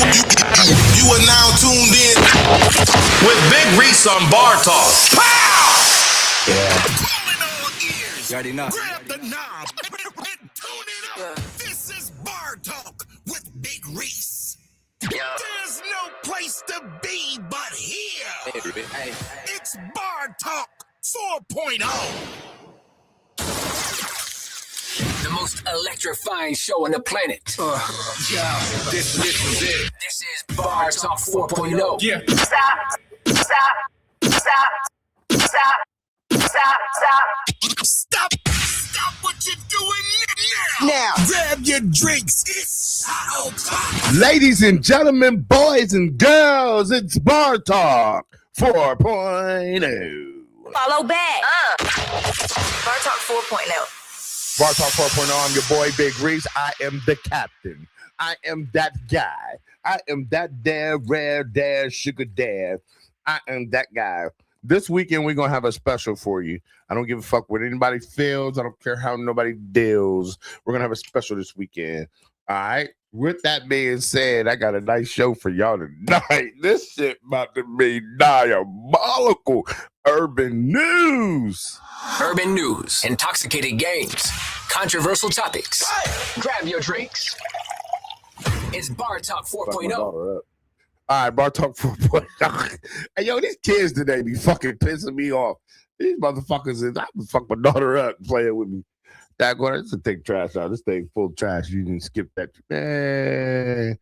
You are now tuned in with Big Reese on Bar Talk. Pow! Yeah. Calling all ears. You already know. Grab the knob and tune it up. This is Bar Talk with Big Reese. There's no place to be but here. It's Bar Talk 4.0. The most electrifying show on the planet. This is it. This is Bar Talk 4.0. Yeah. Stop what you're doing now. Grab your drinks. It's shadow time. Ladies and gentlemen, boys and girls, it's Bar Talk 4.0. Follow back. Bar Talk 4.0. Bar Talk 4.0, I'm your boy, Big Reese. I am the captain. I am that guy. I am that dad, rare dad, sugar dad. I am that guy. This weekend, we're going to have a special for you. I don't give a fuck what anybody feels. I don't care how nobody deals. We're going to have a special this weekend. All right? With that being said, I got a nice show for y'all tonight. This shit about to be diabolical. Urban news. Urban news, intoxicated games, controversial topics. Grab your drinks. It's Bar Talk 4.0. All right, Bar Talk 4.0. Hey, yo, these kids today be fucking pissing me off. These motherfuckers I can fuck my daughter up playing with me. That going, this is take trash out. This thing full of trash. You can skip that. Man,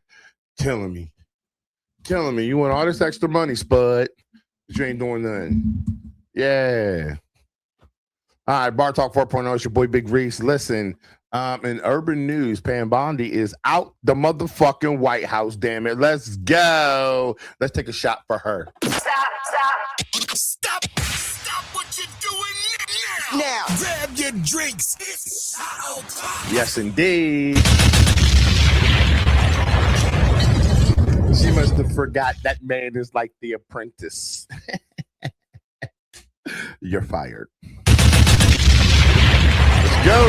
killing me. Killing me. You want all this extra money, Spud, but you ain't doing nothing. Yeah. All right, Bar Talk 4.0. It's your boy Big Reese. Listen, in urban news, Pam Bondi is out the motherfucking White House. Damn it. Let's go. Let's take a shot for her. Stop what you're doing now. Grab your drinks. It's shadow time. Yes, indeed. She must have forgot that man is like the apprentice. You're fired. Let's go.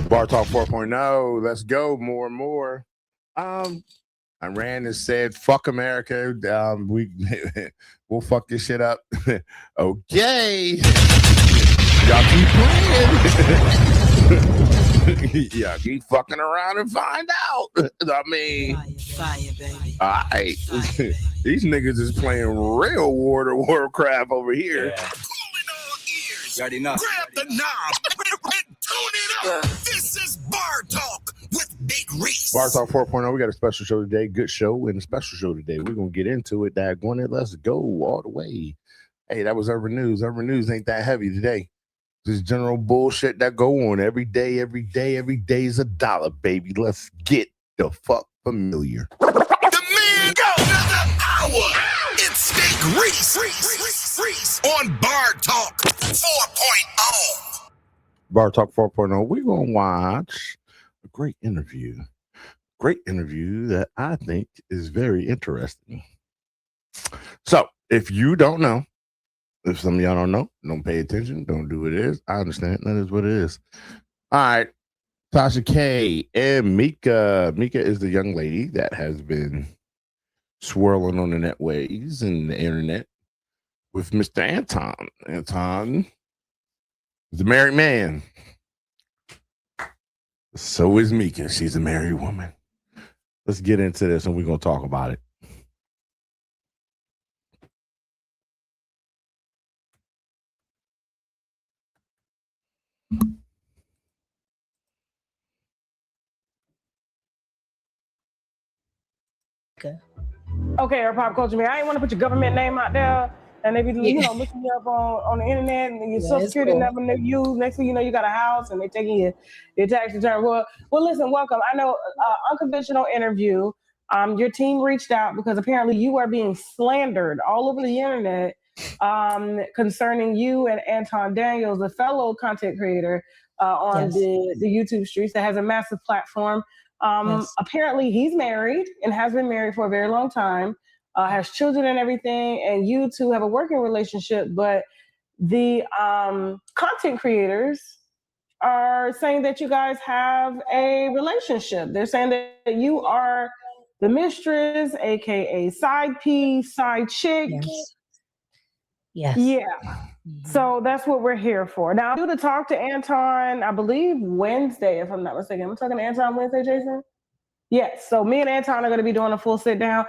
Bar Talk 4.0. Let's go. More and more. Iran has said, fuck America. We'll fuck this shit up. Okay. Y'all keep playing. Y'all keep fucking around and find out. I mean, Fire, baby. all right. Fire, These niggas is playing real World of Warcraft over here. Calling all ears. You already know. Grab the knob and tune it up. This is Bar Talk with Big Reese. Bar Talk 4.0, we got a special show today. Good show and a special show today. We're going to get into it. Daggone it. Let's go all the way. Hey, that was Urban News. Urban News ain't that heavy today. This general bullshit that go on every day is $1, baby. Let's get the fuck familiar. The man go another hour. It's Big Reese on Bar Talk 4.0. Bar Talk 4.0, we're going to watch a great interview. Great interview that I think is very interesting. So, if you don't know, if some of y'all don't know, don't pay attention, don't do what it is. I understand. That is what it is. All right. Tasha K and Mika. Mika is the young lady that has been swirling on the netways and the internet with Mr. Anton. Anton is a married man. So is Mika. She's a married woman. Let's get into this and we're going to talk about it. Okay, or pop culture, man. I ain't want to put your government name out there, and they be looking you up on the internet, and your Social Security never knew you. Next thing you know, you got a house, and they taking your tax return. Well, listen, welcome. I know unconventional interview. Your team reached out because apparently you are being slandered all over the internet concerning you and Anton Daniels, a fellow content creator on the YouTube streets that has a massive platform. Apparently he's married and has been married for a very long time, has children and everything, and you two have a working relationship, but the content creators are saying that you guys have a relationship. They're saying that you are the mistress, aka side piece, side chick. Yes. Yeah. So that's what we're here for. Now, I'm due to talk to Anton, I believe Wednesday, if I'm not mistaken. I'm talking to Anton Wednesday, Jason? Yes. So me and Anton are going to be doing a full sit down.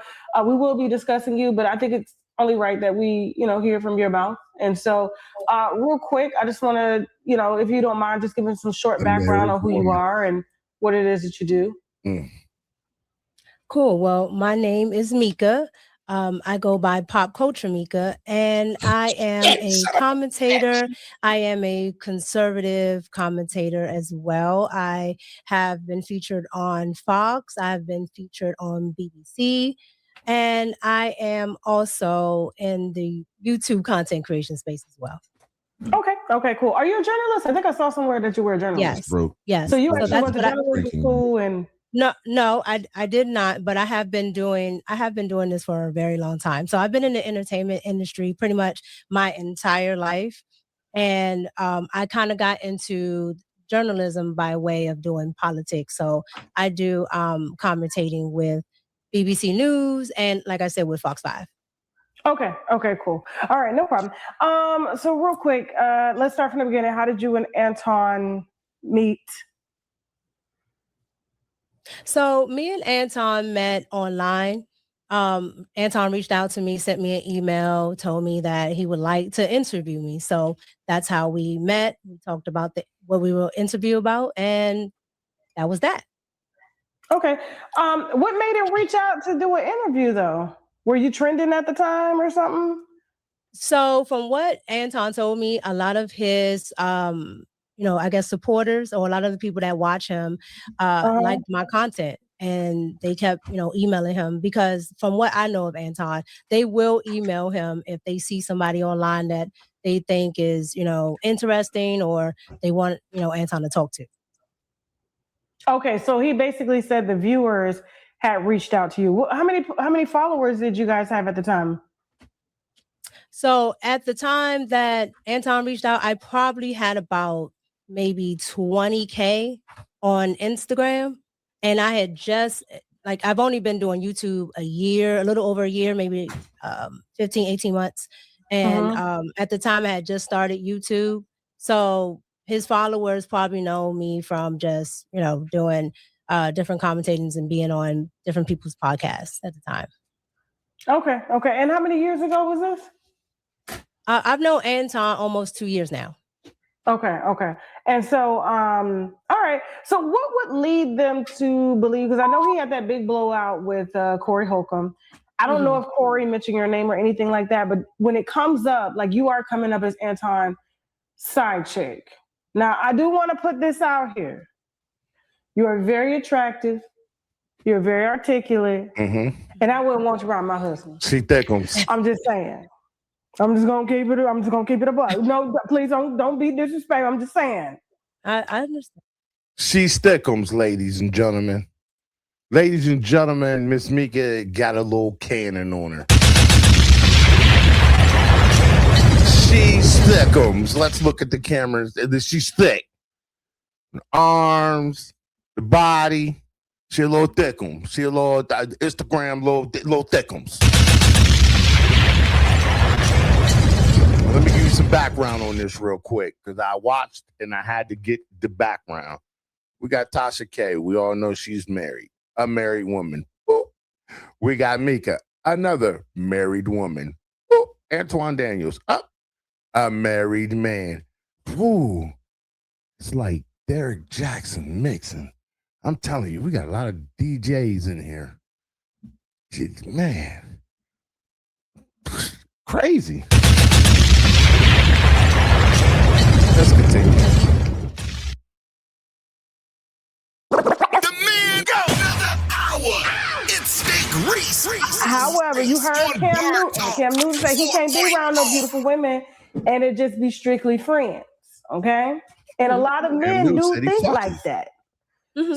We will be discussing you, but I think it's only right that we, hear from your mouth. And so, real quick, I just want to, if you don't mind, just giving some short background on who you are and what it is that you do. Cool. Well, my name is Mika. I go by Pop Culture Mika, and I am a commentator. I am a conservative commentator as well. I have been featured on Fox. I've been featured on BBC, and I am also in the YouTube content creation space as well. Okay, cool. Are you a journalist? I think I saw somewhere that you were a journalist. Yes. So you actually went to journalism school and... No, I did not, but I have been doing this for a very long time. So I've been in the entertainment industry pretty much my entire life. And I kind of got into journalism by way of doing politics. So I do commentating with BBC News and, like I said, with Fox 5. Okay, cool. All right, no problem. So real quick, let's start from the beginning. How did you and Anton meet? So me and Anton met online. Anton reached out to me, sent me an email, told me that he would like to interview me. So that's how we met. We talked about what we will interview about, and that was that. Okay. What made him reach out to do an interview, though? Were you trending at the time or something? So from what Anton told me, a lot of his I guess supporters or a lot of the people that watch him liked my content, and they kept, emailing him, because from what I know of Anton, they will email him if they see somebody online that they think is, interesting, or they want, Anton to talk to. Okay, so he basically said the viewers had reached out to you. How many followers did you guys have at the time? So at the time that Anton reached out, I probably had about maybe 20K on Instagram. And I had just, I've only been doing YouTube a little over a year, maybe 15, 18 months. And at the time I had just started YouTube. So his followers probably know me from just, doing different commentators and being on different people's podcasts at the time. Okay. And how many years ago was this? I've known Anton almost 2 years now. Okay. And so, all right. So what would lead them to believe, because I know he had that big blowout with Corey Holcomb. I don't know if Corey mentioned your name or anything like that, but when it comes up, like, you are coming up as Anton side chick. Now, I do want to put this out here. You are very attractive. You're very articulate. And I wouldn't want you around my husband. She thickums. I'm just saying. I'm just gonna keep it above. No, please don't be disrespectful. I'm just saying. I understand. She stickums, ladies and gentlemen. Ladies and gentlemen, Miss Mika got a little cannon on her. She stickums. Let's look at the cameras. She's thick. The arms, the body. She a little thickum. She a little Instagram little thickums. Let me give you some background on this real quick, because I watched and I had to get the background. We got Tasha K. We all know she's married, a married woman. Boop. We got Mika, another married woman. Boop. Antoine Daniels, a married man. Ooh. It's like Derek Jackson mixing. I'm telling you, we got a lot of DJs in here. Man, crazy. Let's continue. The man go another hour. It's Big Reese. However, you heard Cam Newton. Cam Newton say he can't be around no beautiful women and it just be strictly friends. Okay? And a lot of men do think like that.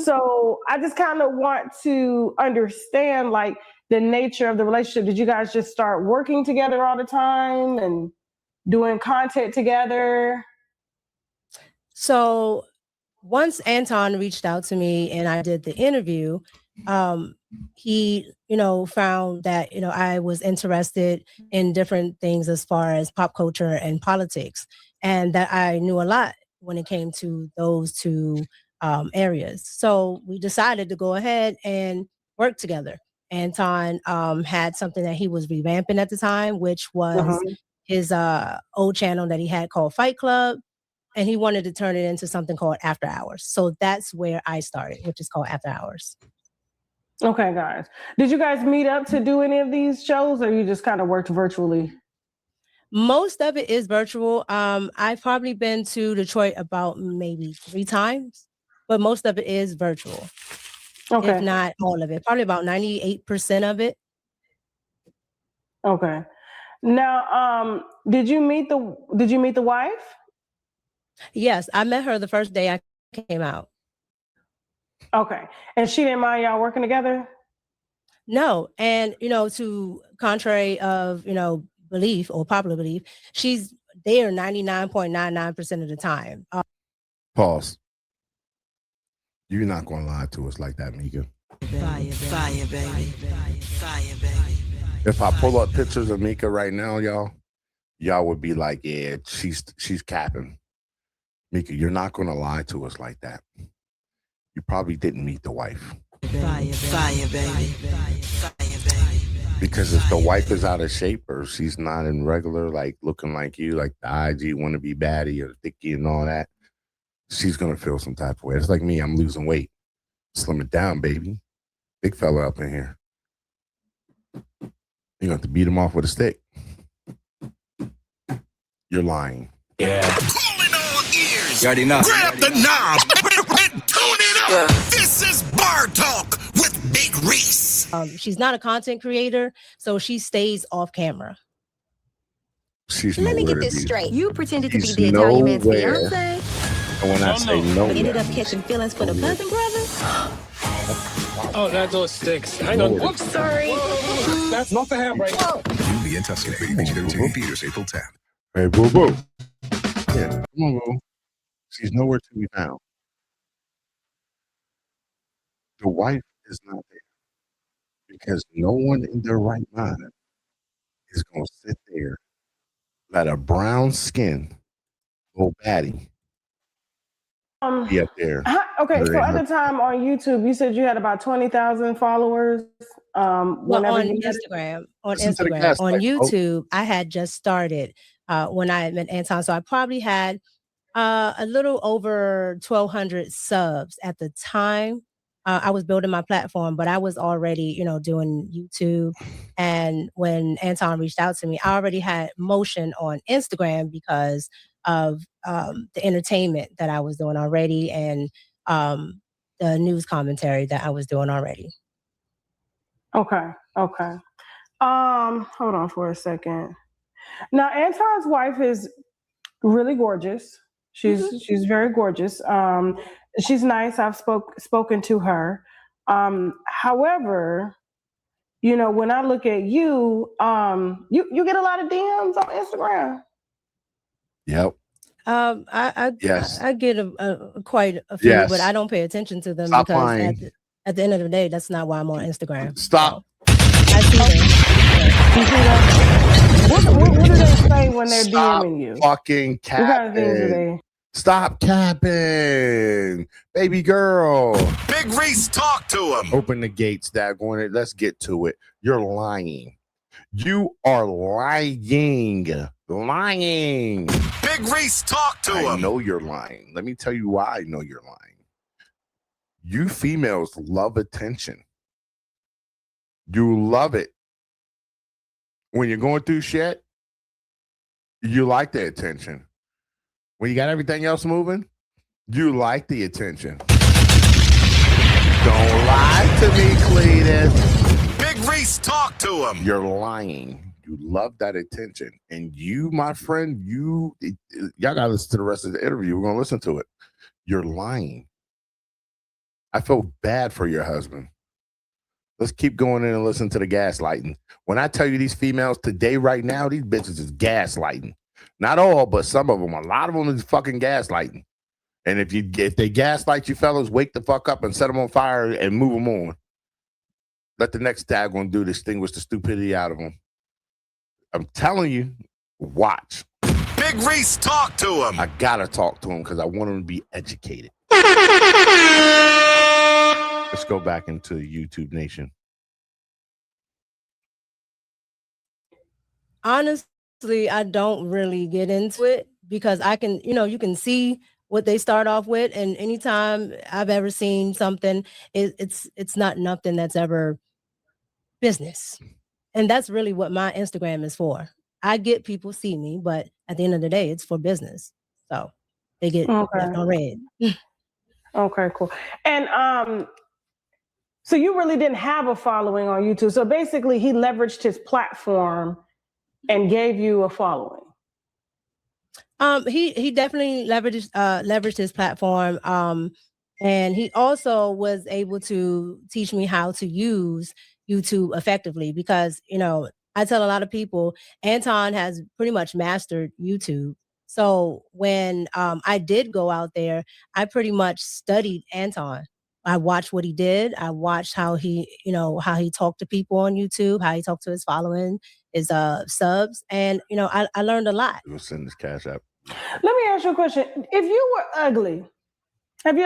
So I just kind of want to understand, like, the nature of the relationship. Did you guys just start working together all the time and doing content together? So once Anton reached out to me and I did the interview, he, found that, I was interested in different things as far as pop culture and politics, and that I knew a lot when it came to those two areas. So we decided to go ahead and work together. Anton had something that he was revamping at the time, which was his old channel that he had called Fight Club. And he wanted to turn it into something called After Hours. So that's where I started, which is called After Hours. Okay, guys. Did you guys meet up to do any of these shows, or you just kind of worked virtually? Most of it is virtual. I've probably been to Detroit about maybe 3 times, but most of it is virtual. Okay. If not all of it, probably about 98% of it. Okay. Now, did you meet the wife? Yes, I met her the first day I came out. Okay. And she didn't mind y'all working together? No. And, to contrary of, belief or popular belief, she's there 99.99% of the time. Pause. You're not going to lie to us like that, Mika. Fire, baby. Fire, baby. If I pull up pictures of Mika right now, y'all would be like, yeah, she's capping. Mika, you're not going to lie to us like that. You probably didn't meet the wife. Fire, baby. Because if the wife is out of shape or she's not in regular, like looking like you, like the IG want to be baddie or thicky and all that, she's going to feel some type of way. It's like me, I'm losing weight. Slim it down, baby. Big fella up in here. You're going to have to beat him off with a stick. You're lying. Yeah. Calling all ears. You already know. Grab the knob and tune it up. This is Bar Talk with Big Reese. She's not a content creator, so she stays off camera. Let me get this straight. You pretended to be the Italian man's fiance, and when I say no, but ended up catching feelings for the cousin brother. Oh, that door sticks. Hang on. Whoops, sorry. That's not the handbrake. You'll be in Tuscany. Entertainment Theaters, April 10th. Hey, boo boo. Yeah, come on, boo. She's nowhere to be found. The wife is not there because no one in their right mind is going to sit there, let a brown skin little baddie be up there. Okay, so at the time on YouTube, you said you had about 20,000 followers. Well, on Instagram. On YouTube, I had just started when I met Anton. So I probably had a little over 1,200 subs at the time. I was building my platform, but I was already, doing YouTube. And when Anton reached out to me, I already had motion on Instagram because of the entertainment that I was doing already and the news commentary that I was doing already. Okay. Hold on for a second. Now, Anton's wife is really gorgeous. She's very gorgeous. She's nice. I've spoken to her. However, when I look at you, you get a lot of DMs on Instagram. Yep. I get quite a few, but I don't pay attention to them because at the end of the day, that's not why I'm on Instagram. Stop. So, I see them. What do they say when they're DMing you? Fucking capping. What kind of things do they? Stop capping, baby girl. Big Reese, talk to him. Open the gates, Daggone it. Let's get to it. You're lying. You are lying. Lying. Big Reese, talk to him. I know you're lying. Let me tell you why I know you're lying. You females love attention. You love it. When you're going through shit, you like the attention. When you got everything else moving, you like the attention. Don't lie to me, Cletus. Big Reese, talk to him. You're lying. You love that attention. And you, my friend, y'all got to listen to the rest of the interview. We're going to listen to it. You're lying. I feel bad for your husband. Let's keep going in and listen to the gaslighting. When I tell you these females today, right now, these bitches is gaslighting. Not all, but some of them. A lot of them is fucking gaslighting. And if they gaslight you fellas, wake the fuck up and set them on fire and move them on. Let the next daggone do distinguish the stupidity out of him. I'm telling you, watch. Big Reese, talk to him. I gotta talk to him because I want him to be educated. Let's go back into YouTube Nation. Honestly, I don't really get into it because I can, you can see what they start off with, and anytime I've ever seen something, it's not nothing that's ever business, and that's really what my Instagram is for. I get people see me, but at the end of the day, it's for business, so they get left on red. Okay, cool. And so you really didn't have a following on YouTube. So basically, he leveraged his platform and gave you a following. He definitely leveraged his platform. And he also was able to teach me how to use YouTube effectively because, I tell a lot of people, Anton has pretty much mastered YouTube. So when I did go out there, I pretty much studied Anton. I watched what he did. I watched how he talked to people on YouTube, how he talked to his following, his subs. And, I learned a lot. We'll send this cash app. Let me ask you a question. If you were ugly, have you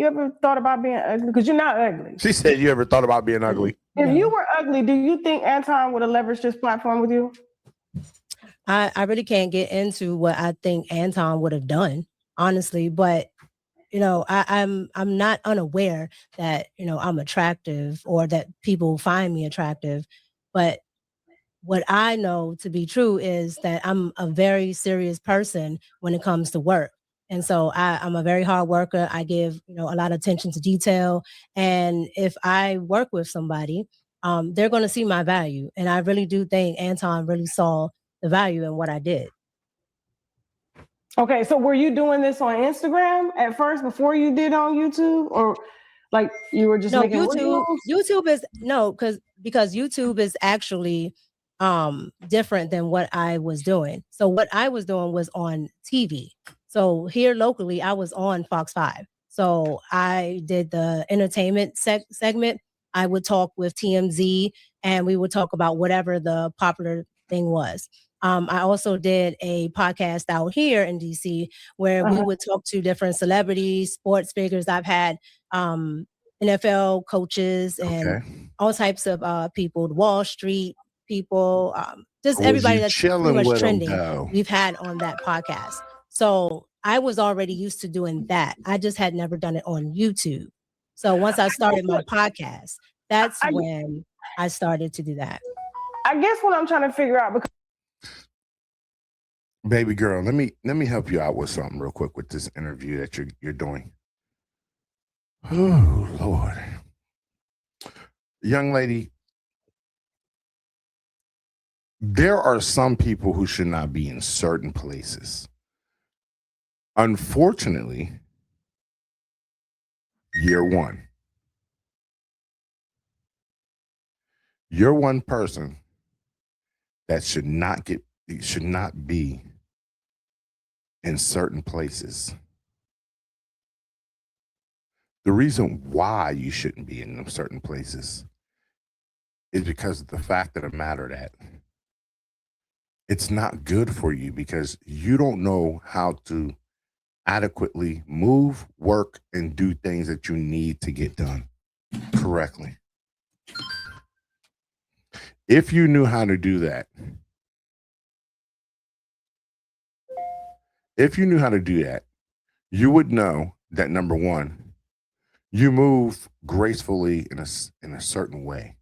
ever thought about being ugly? Because you're not ugly. She said, you ever thought about being ugly? If you were ugly, do you think Anton would have leveraged this platform with you? I really can't get into what I think Anton would have done, honestly, but I'm not unaware that, I'm attractive or that people find me attractive. But what I know to be true is that I'm a very serious person when it comes to work. And so I'm a very hard worker. I give, a lot of attention to detail. And if I work with somebody, they're going to see my value. And I really do think Anton really saw the value in what I did. Okay, so were you doing this on Instagram at first before you did on YouTube, or like you were just making YouTube is because YouTube is actually different than what I was doing. So what I was doing was on TV. So here locally, I was on Fox 5. So I did the entertainment segment. I would talk with TMZ and we would talk about whatever the popular thing was. I also did a podcast out here in DC where we would talk to different celebrities, sports figures. I've had NFL coaches and all types of people, Wall Street people, just everybody that's pretty much trending. We've had on that podcast. So I was already used to doing that. I just had never done it on YouTube. So once I started my podcast, that's when I started to do that. I guess what I'm trying to figure out, because baby girl, let me help you out with something real quick with this interview that you're doing. Oh Lord, young lady, there are some people who should not be in certain places. Unfortunately, you're one person that should not be in certain places. The reason why you shouldn't be in certain places is because of the fact of the matter that it's not good for you because you don't know how to adequately move, work, and do things that you need to get done correctly. If you knew how to do that, you would know that, number one, you move gracefully in a certain way.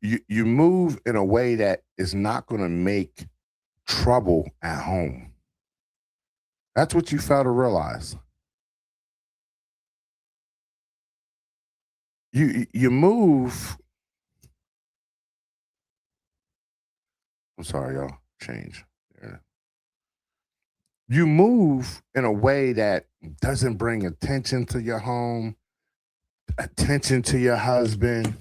You move in a way that is not going to make trouble at home. That's what you fail to realize. You move. I'm sorry, y'all. Change. Yeah. You move in a way that doesn't bring attention to your home, attention to your husband.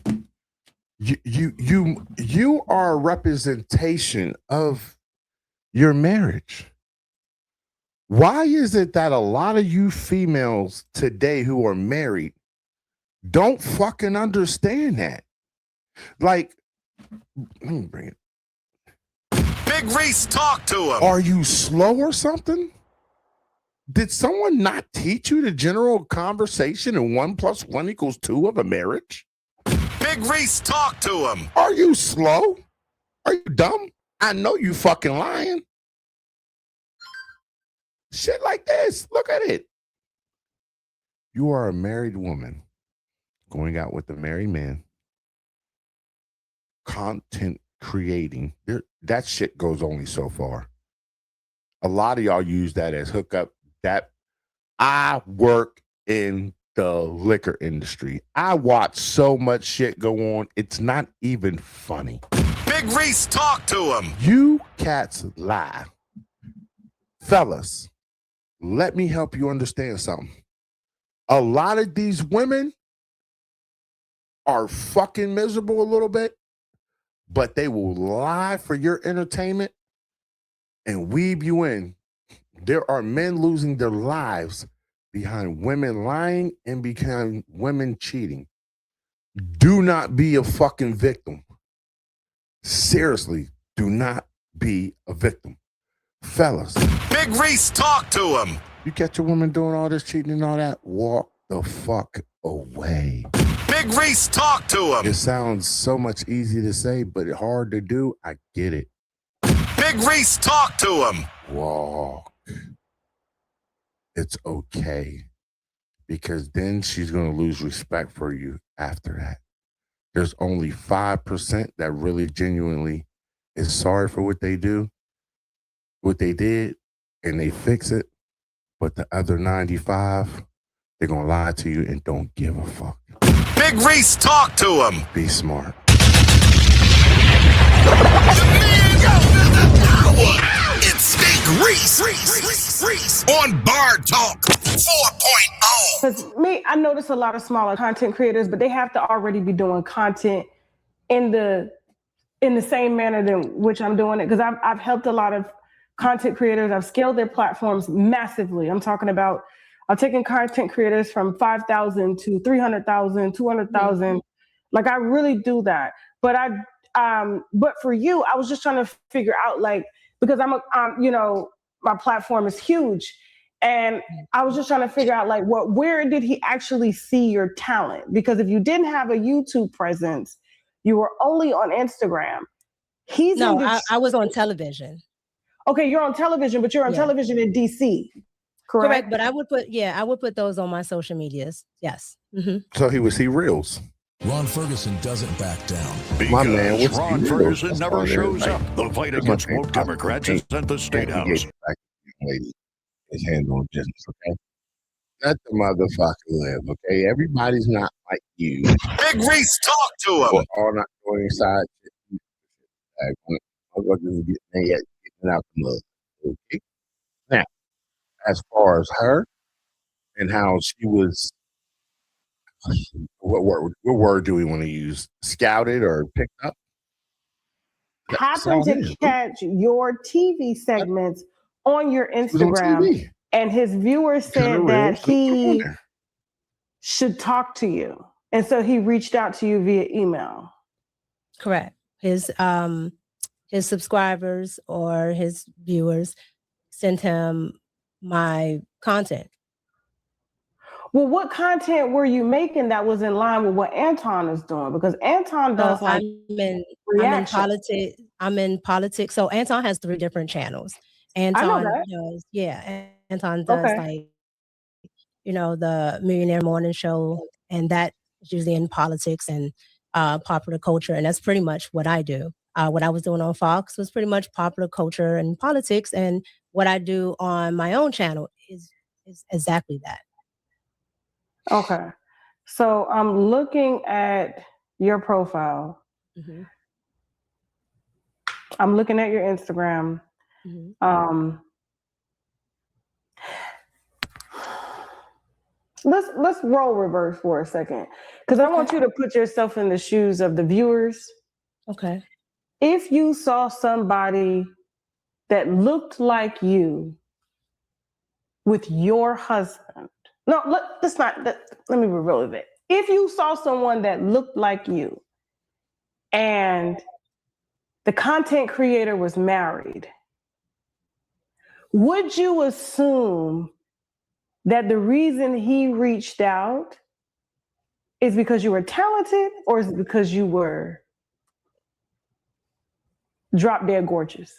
You are a representation of your marriage. Why is it that a lot of you females today who are married don't fucking understand that. Like, let me bring it. Big Reese, talk to him. Are you slow or something? Did someone not teach you the general conversation and 1 + 1 = 2 of a marriage? Big Reese, talk to him. Are you slow? Are you dumb? I know you fucking lying. Shit like this. Look at it. You are a married woman going out with a married man, content creating. That shit goes only so far. A lot of y'all use that as hookup. That I work in the liquor industry. I watch so much shit go on. It's not even funny. Big Reese, talk to him. You cats lie. Fellas, let me help you understand something. A lot of these women are fucking miserable a little bit, but they will lie for your entertainment and weave you in. There are men losing their lives behind women lying and behind women cheating. Do not be a fucking victim. Seriously, do not be a victim. Fellas. Big Reese, talk to him. You catch a woman doing all this cheating and all that, walk the fuck away. Big Reese, talk to him. It sounds so much easy to say, but hard to do. I get it. Big Reese, talk to him. Walk. It's okay. Because then she's going to lose respect for you after that. There's only 5% that really genuinely is sorry for what they do, what they did, and they fix it. But the other 95, they're going to lie to you and don't give a fuck. Big Reese, talk to him. Be smart. It's Big Reese on Bar Talk 4.0. Because I notice a lot of smaller content creators, but they have to already be doing content in the same manner than which I'm doing it. Because I've helped a lot of content creators. I've scaled their platforms massively. I'm talking about I'm taking content creators from 5,000 to 300,000, 200,000. Like I really do that. But but for you, I was just trying to figure out, like, because my platform is huge. And I was just trying to figure out, like, where did he actually see your talent? Because if you didn't have a YouTube presence, you were only on Instagram. I was on television. Okay, you're on television, but you're on television in DC, correct? But I would put those on my social medias. Yes. Mm-hmm. So he would see reels. Ron Ferguson doesn't back down. My man, what's Ron Ferguson never shows up. The fight against woke Democrats is at the State House. His hands on business, okay? Let the motherfucker live, okay? Everybody's not like you. Big Reese, talk to him. We're all not going inside. Getting out the mud. Okay. Now, as far as her and how she was, what word do we want to use? Scouted or picked up? Happened to catch your TV segments on your Instagram, and his viewers said that he should talk to you, and so he reached out to you via email. Correct. His subscribers or his viewers sent him my content. Well, what content were you making that was in line with what Anton is doing? Because Anton does I'm in politics. So Anton has 3 different channels. Anton does, Anton does the Millionaire Morning Show, and that is usually in politics and popular culture, and that's pretty much what I do. What I was doing on Fox was pretty much popular culture and politics, and what I do on my own channel is exactly that. Okay. So I'm looking at your profile. Mm-hmm. I'm looking at your Instagram. Mm-hmm. Let's roll reverse for a second, because I want you to put yourself in the shoes of the viewers. Okay. If you saw somebody that looked like you with your husband, let me reveal it. if you saw someone that looked like you and the content creator was married, would you assume that the reason he reached out is because you were talented, or is it because you were drop dead gorgeous?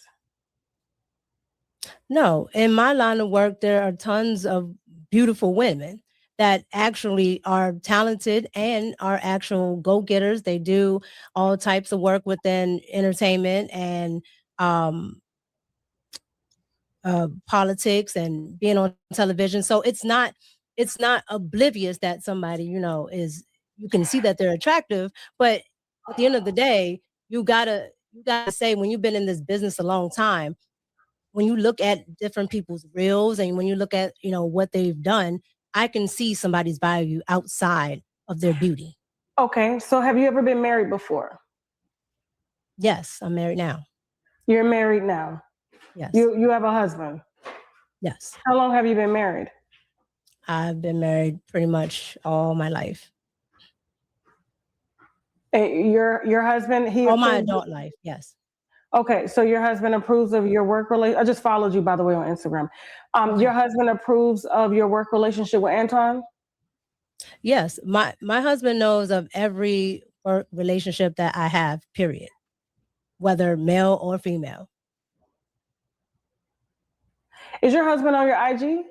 No, in my line of work, there are tons of beautiful women that actually are talented and are actual go-getters. They do all types of work within entertainment and politics and being on television. So it's not oblivious that somebody, you can see that they're attractive, but at the end of the day, you gotta say, when you've been in this business a long time, when you look at different people's reels and when you look at, what they've done, I can see somebody's value outside of their beauty. Okay, so have you ever been married before? Yes, I'm married now. You're married now? Yes. You have a husband? Yes. How long have you been married? I've been married pretty much all my life. Your husband, all my adult life, yes. Okay, so your husband approves of your work relationship. I just followed you, by the way, on Instagram. Your husband approves of your work relationship with Anton? Yes, my husband knows of every work relationship that I have, period, whether male or female. Is your husband on your IG?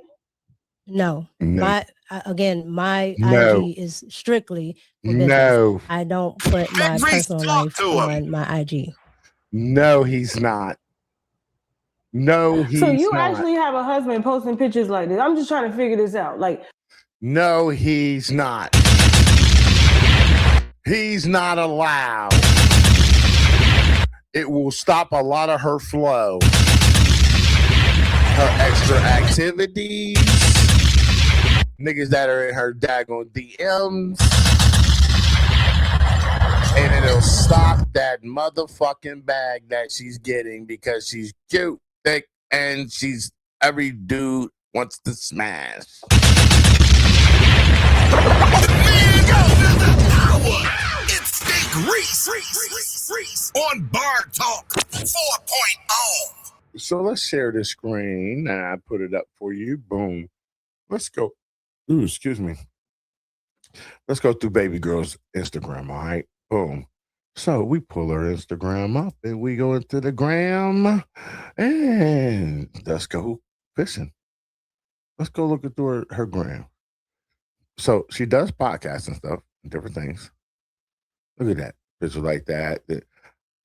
No. My IG is strictly for business. No. I don't put my personal life on my IG. No, he's not. No, he's not. So you actually have a husband posting pictures like this. I'm just trying to figure this out. No, he's not. He's not allowed. It will stop a lot of her flow, her extra activities, niggas that are in her daggone DMs, and it'll stop that motherfucking bag that she's getting because she's cute, thick, and she's every dude wants to smash. It's Big Reese on Bar Talk 4.0. So let's share the screen. I put it up for you. Boom. Let's go. Ooh, excuse me. Let's go through baby girl's Instagram. All right. Boom. So we pull her Instagram up and we go into the gram and let's go fishing. Let's go look at her gram. So she does podcasts and stuff, different things. Look at that. Picture like that.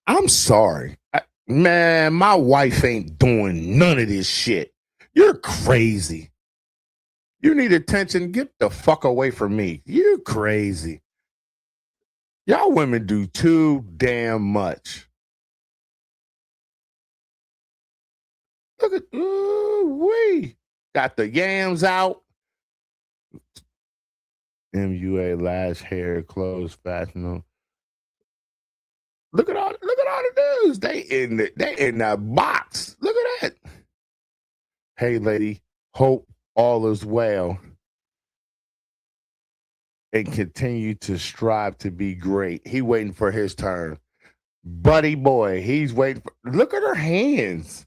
I'm sorry. Man, my wife ain't doing none of this shit. You're crazy. You need attention. Get the fuck away from me. You're crazy. Y'all women do too damn much. Look at, we got the yams out. MUA, lash, hair, clothes, fashion. Look at all the dudes. They in the box. Look at that. Hey, lady, hope all is well and continue to strive to be great. He waiting for his turn. Buddy boy, he's waiting for. Look at her hands.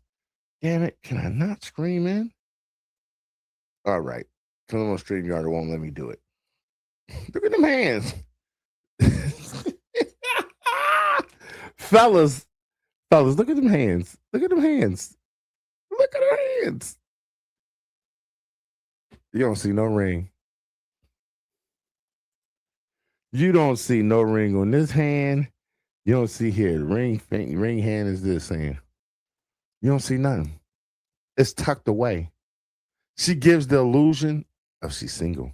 Damn it. Can I not scream in? All right. Come on, StreamYard, it won't let me do it. Look at them hands. Fellas, look at them hands. Look at them hands. Look at her hands. You don't see no ring. You don't see no ring on this hand. You don't see here. The ring hand is this hand. You don't see nothing. It's tucked away. She gives the illusion of she's single.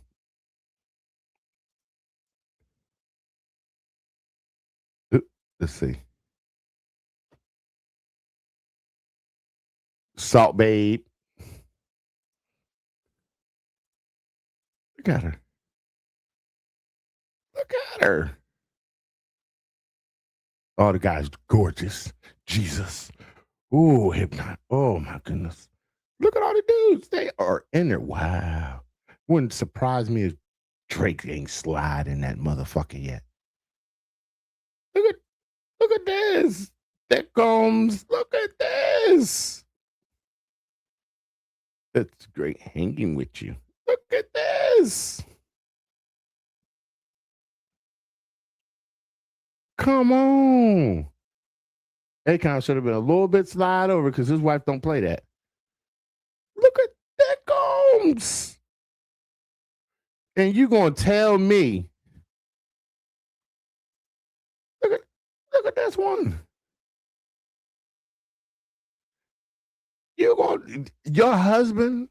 Let's see. Salt Babe. Look at her. Look at her. Oh, the guy's gorgeous. Jesus. Ooh, Hypnot. Oh, my goodness. Look at all the dudes. They are in there. Wow. Wouldn't surprise me if Drake ain't sliding that motherfucker yet. Look at this. There comes. Look at this. It's great hanging with you. Look at this. Come on. Akon should have been a little bit slide over because his wife don't play that. Look at that comes. And you gonna tell me? Look at this one. Your husband.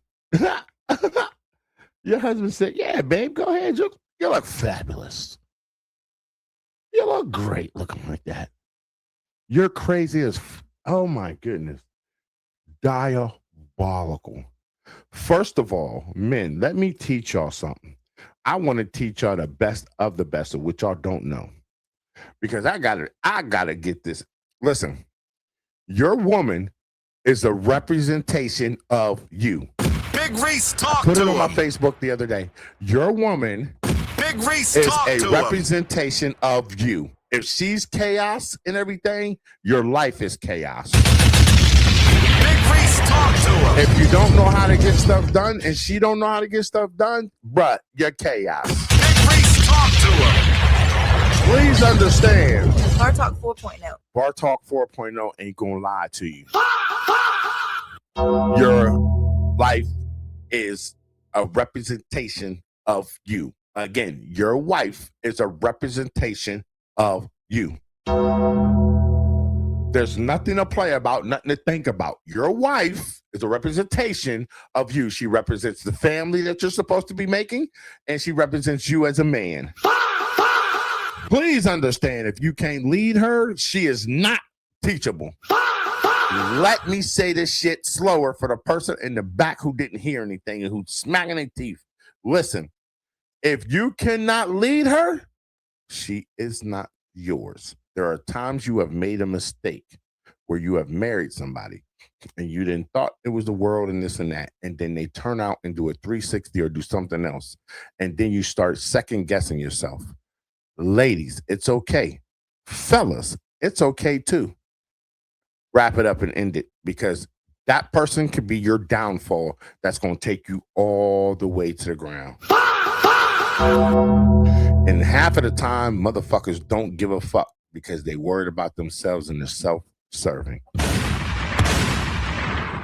Your husband said, "Yeah, babe, go ahead. You look fabulous. You look great looking like that. You're crazy as oh my goodness, diabolical." First of all, men, let me teach y'all something. I want to teach y'all the best of the best of which y'all don't know, because I gotta get this. Listen, your woman is a representation of you. Big Reese, talk to him. Put it on my Facebook the other day. Your woman Big Reese, is talk a to representation of you. If she's chaos and everything, your life is chaos. Big Reese, talk to him. If you don't know how to get stuff done and she don't know how to get stuff done, bruh, you're chaos. Big Reese, talk to him. Please understand. Bar Talk 4.0. Bar Talk 4.0 ain't gonna lie to you. Your life is a representation of you. Again, your wife is a representation of you. There's nothing to play about, nothing to think about. Your wife is a representation of you. She represents the family that you're supposed to be making, and she represents you as a man. Please understand, if you can't lead her, she is not teachable. Let me say this shit slower for the person in the back who didn't hear anything and who's smacking their teeth. Listen, if you cannot lead her, she is not yours. There are times you have made a mistake where you have married somebody and you didn't thought it was the world and this and that, and then they turn out and do a 360 or do something else, and then you start second guessing yourself. Ladies, it's okay. Fellas, it's okay too. Wrap it up and end it, because that person could be your downfall. That's going to take you all the way to the ground. And half of the time, motherfuckers don't give a fuck because they worried about themselves and they're self-serving.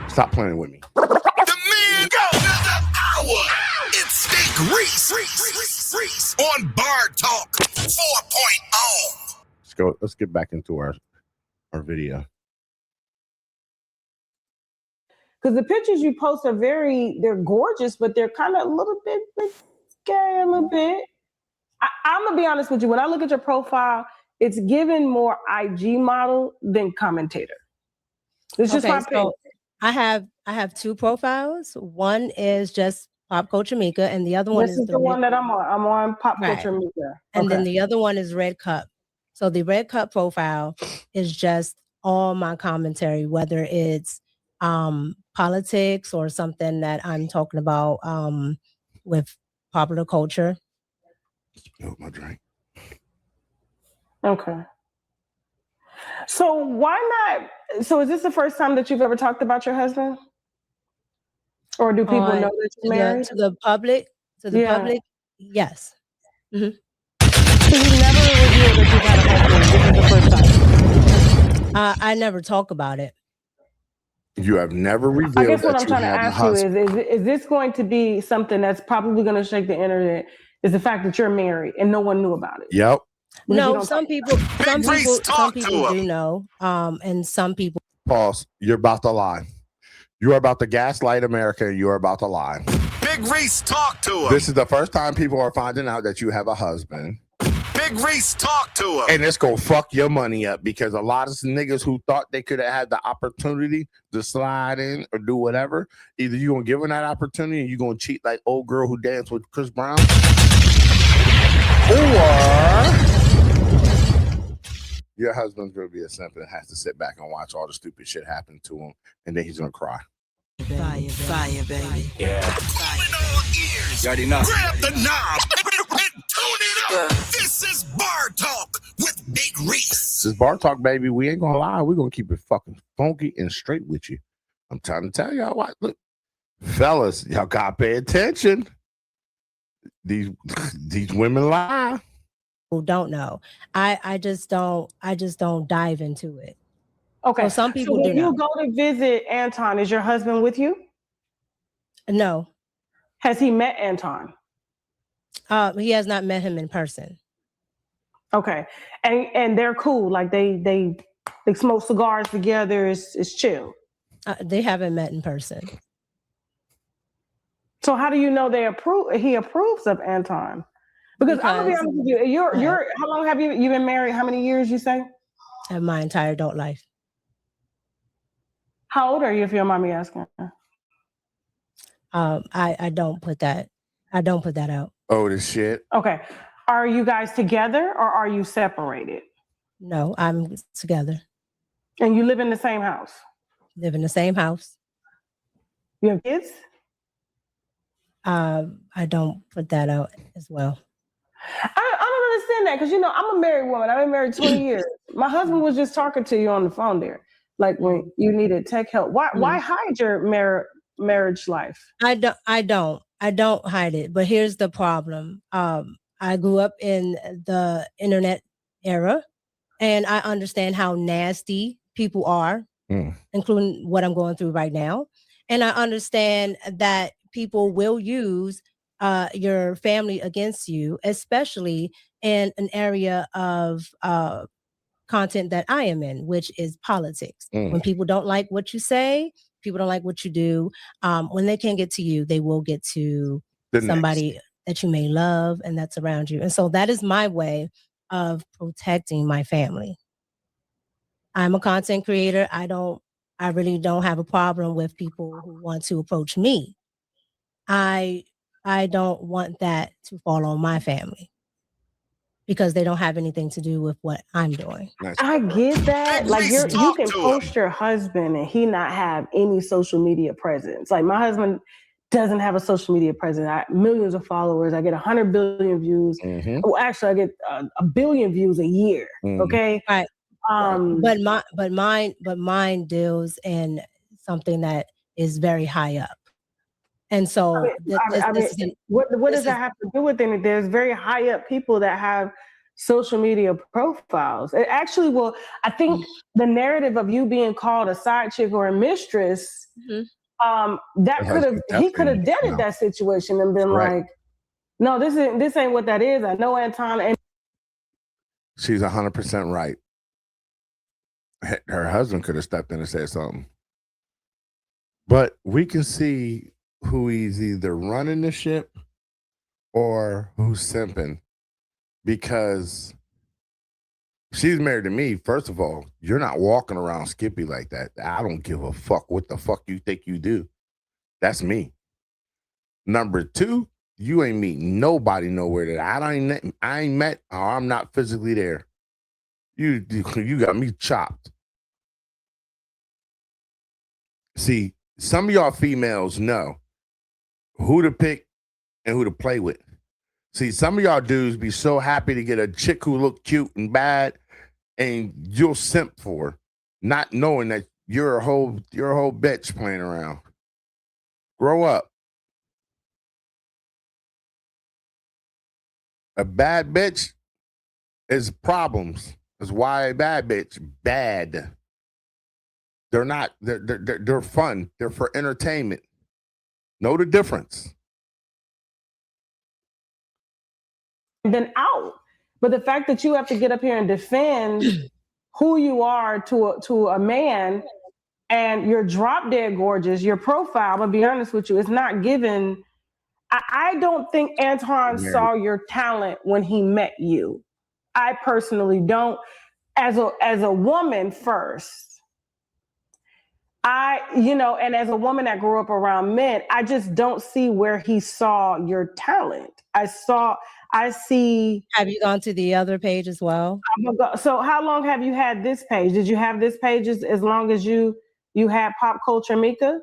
Stop playing with me. The man go another hour. It's Big Reese on Bar Talk 4.0. Let's get back into our video. Because the pictures you post are they're gorgeous, but they're kind of a little bit scary a little bit. I'm going to be honest with you. When I look at your profile, it's given more IG model than commentator. It's just my opinion. So I have two profiles. One is just Pop Culture Mika, and the other one is the one that I'm on. I'm on Pop Culture Mika. And then the other one is Red Cup. So the Red Cup profile is just all my commentary, whether it's politics or something that I'm talking about with popular culture. Spilled my drink. Okay. So why not? So is this the first time that you've ever talked about your husband? Or do people know that you're married? To the public? To the public? Yes. Mm-hmm. So you never revealed that you've had a husband. This is the first time. I never talk about it. You have never revealed. I guess what I'm trying to ask you is this going to be something that's probably going to shake the internet? Is the fact that you're married and no one knew about it? Yep. No, some people do know, and some people. Pause. You're about to lie. You are about to gaslight America, and you are about to lie. Big Reese, talk to him. This is the first time people are finding out that you have a husband. Big Reese, talk to him. And it's going to fuck your money up, because a lot of niggas who thought they could have had the opportunity to slide in or do whatever, either you're going to give them that opportunity and you're going to cheat like old girl who danced with Chris Brown, or your husband's going to be a simp and has to sit back and watch all the stupid shit happen to him, and then he's going to cry. Fire, baby. Yeah. You already know. Grab the knob. Bar Talk, baby. We ain't gonna lie. We're gonna keep it fucking funky and straight with you. I'm trying to tell y'all what. Look, fellas, y'all gotta pay attention. These women lie. Who don't know. I just don't dive into it. Okay. So some people when do know. you go to visit Anton, is your husband with you? No. Has he met Anton? He has not met him in person. Okay. And they're cool. Like they smoke cigars together. It's chill. They haven't met in person. So how do you know he approves of Anton? Because I'm gonna be honest with you, you're how long have you been married? How many years you say? My entire adult life. How old are you, if you don't mind me asking? I don't put that out. Oh, this shit. Okay. Are you guys together or are you separated? No, I'm together. And you live in the same house? Live in the same house. You have kids? I don't put that out as well. I don't understand that because, I'm a married woman. I've been married 20 years. My husband was just talking to you on the phone there, like when you needed tech help. Why hide your marriage life? I don't hide it. But here's the problem. I grew up in the internet era, and I understand how nasty people are, including what I'm going through right now. And I understand that people will use your family against you, especially in an area of content that I am in, which is politics. When people don't like what you say, people don't like what you do. When they can't get to you, they will get to somebody that you may love and that's around you. And so that is my way of protecting my family. I'm a content creator. I really don't have a problem with people who want to approach me. I don't want that to fall on my family because they don't have anything to do with what I'm doing. I get that. Like you can post your husband and he not have any social media presence. Like my husband doesn't have a social media presence. I millions of followers. I get 100 billion views. Well, actually, I get a billion views a year. Okay, right. But mine deals in something that is very high up. And so what does that have to do with anything? There's very high up people that have social media profiles. It actually will. I think the narrative of you being called a side chick or a mistress, he could have deaded that situation and been like, no, this ain't what that is. I know Anton. And she's 100% right. Her husband could have stepped in and said something. But we can see who he's either running the ship or who's simping, because she's married to me. First of all, you're not walking around skippy like that. I don't give a fuck what the fuck you think you do. That's me. Number two, you ain't meeting nobody nowhere that I ain't met or I'm not physically there. You got me chopped. See, some of y'all females know who to pick and who to play with. See, some of y'all dudes be so happy to get a chick who look cute and bad, and you'll simp for her, not knowing that you're a whole bitch playing around. Grow up. A bad bitch is problems. That's why a bad bitch bad. They're not. They're fun. They're for entertainment. Know the difference. Been out, but the fact that you have to get up here and defend who you are to a man, and you're drop dead gorgeous. Your profile, I'm gonna be honest with you, it's not given. I don't think Anton saw your talent when he met you. I personally don't. As a woman first. And as a woman that grew up around men, I just don't see where he saw your talent. I see. Have you gone to the other page as well? So how long have you had this page? Did you have this page as long as you had Pop Culture Mika?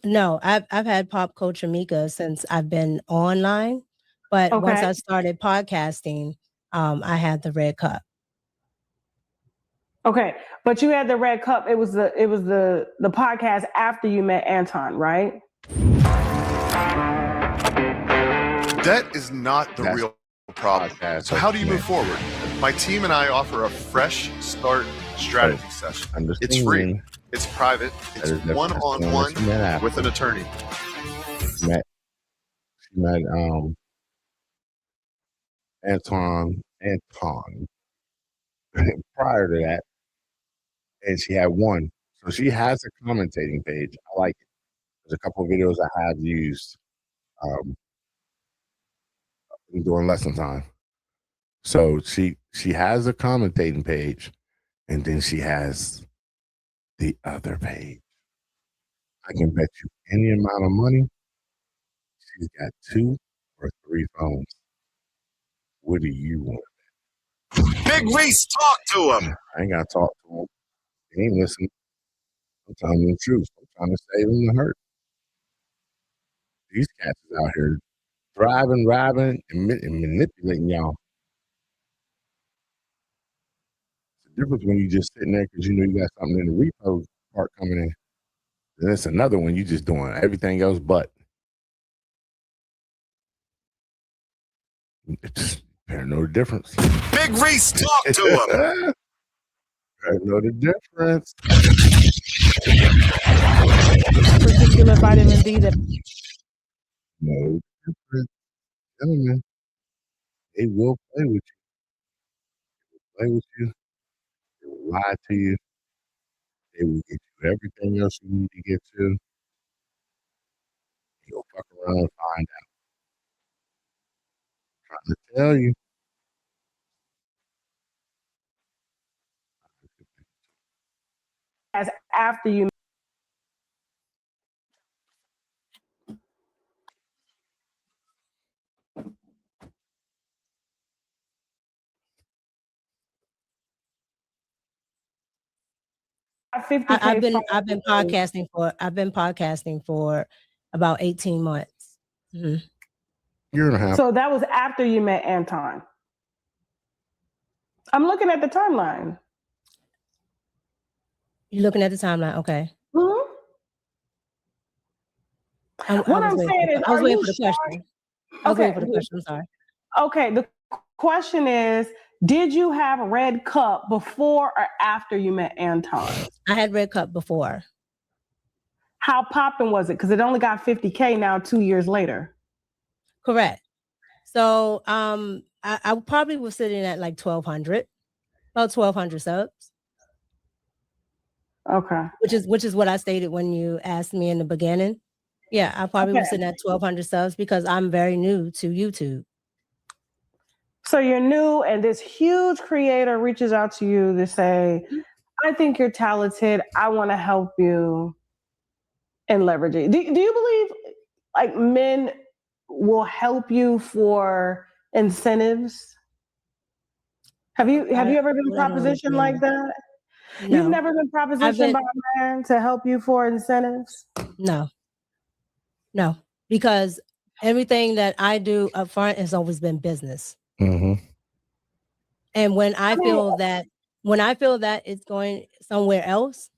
No, I've had Pop Culture Mika since I've been online. But once I started podcasting, I had the Red Cup. Okay, but you had the red cup. It was the podcast after you met Anton, right? Debt is not the real problem. So how do you move forward? My team and I offer a fresh start strategy session. It's free. It's private. It's one-on-one with an attorney. She met Anton prior to that, and she had one. So she has a commentating page. I like it. There's a couple of videos I have used during lesson time. So she has a commentating page, and then she has the other page. I can bet you any amount of money she's got 2 or 3 phones. What do you want? Big Reese, talk to him. I ain't got to talk to him. He ain't listening. I'm telling you the truth. I'm trying to save him the hurt. These cats is out here driving, robbing, and manipulating y'all. It's the difference when you just sitting there because you know you got something in the repo part coming in. Then it's another one you just doing everything else but. Better know the difference. Big Reese, talk to him. Better know the difference. Particular vitamin D that. No difference. Gentlemen, they will play with you. They will play with you. They will lie to you. They will get you everything else you need to get to. You'll fuck around and find out. I'm trying to tell you. As after you. I've been podcasting for about 18 months. Year and a half. So that was after you met Anton. I'm looking at the timeline. You're looking at the timeline, okay. Mm-hmm. What I'm saying is, I was waiting for the question. I was waiting for the question. I'm sorry. Okay, the question is, did you have a red cup before or after you met Anton? I had red cup before. How popping was it? Because it only got 50K now 2 years later. Correct. So I probably was sitting at like 1,200, about 1,200 subs. Okay. Which is what I stated when you asked me in the beginning. Yeah, I probably was sitting at 1,200 subs because I'm very new to YouTube. So you're new, and this huge creator reaches out to you to say, I think you're talented. I want to help you and leverage it. Do you believe like men will help you for incentives? Have you ever been propositioned like that? No. You've never been propositioned by a man to help you for incentives? No, because everything that I do up front has always been business. Mm-hmm. And when I feel that it's going somewhere else,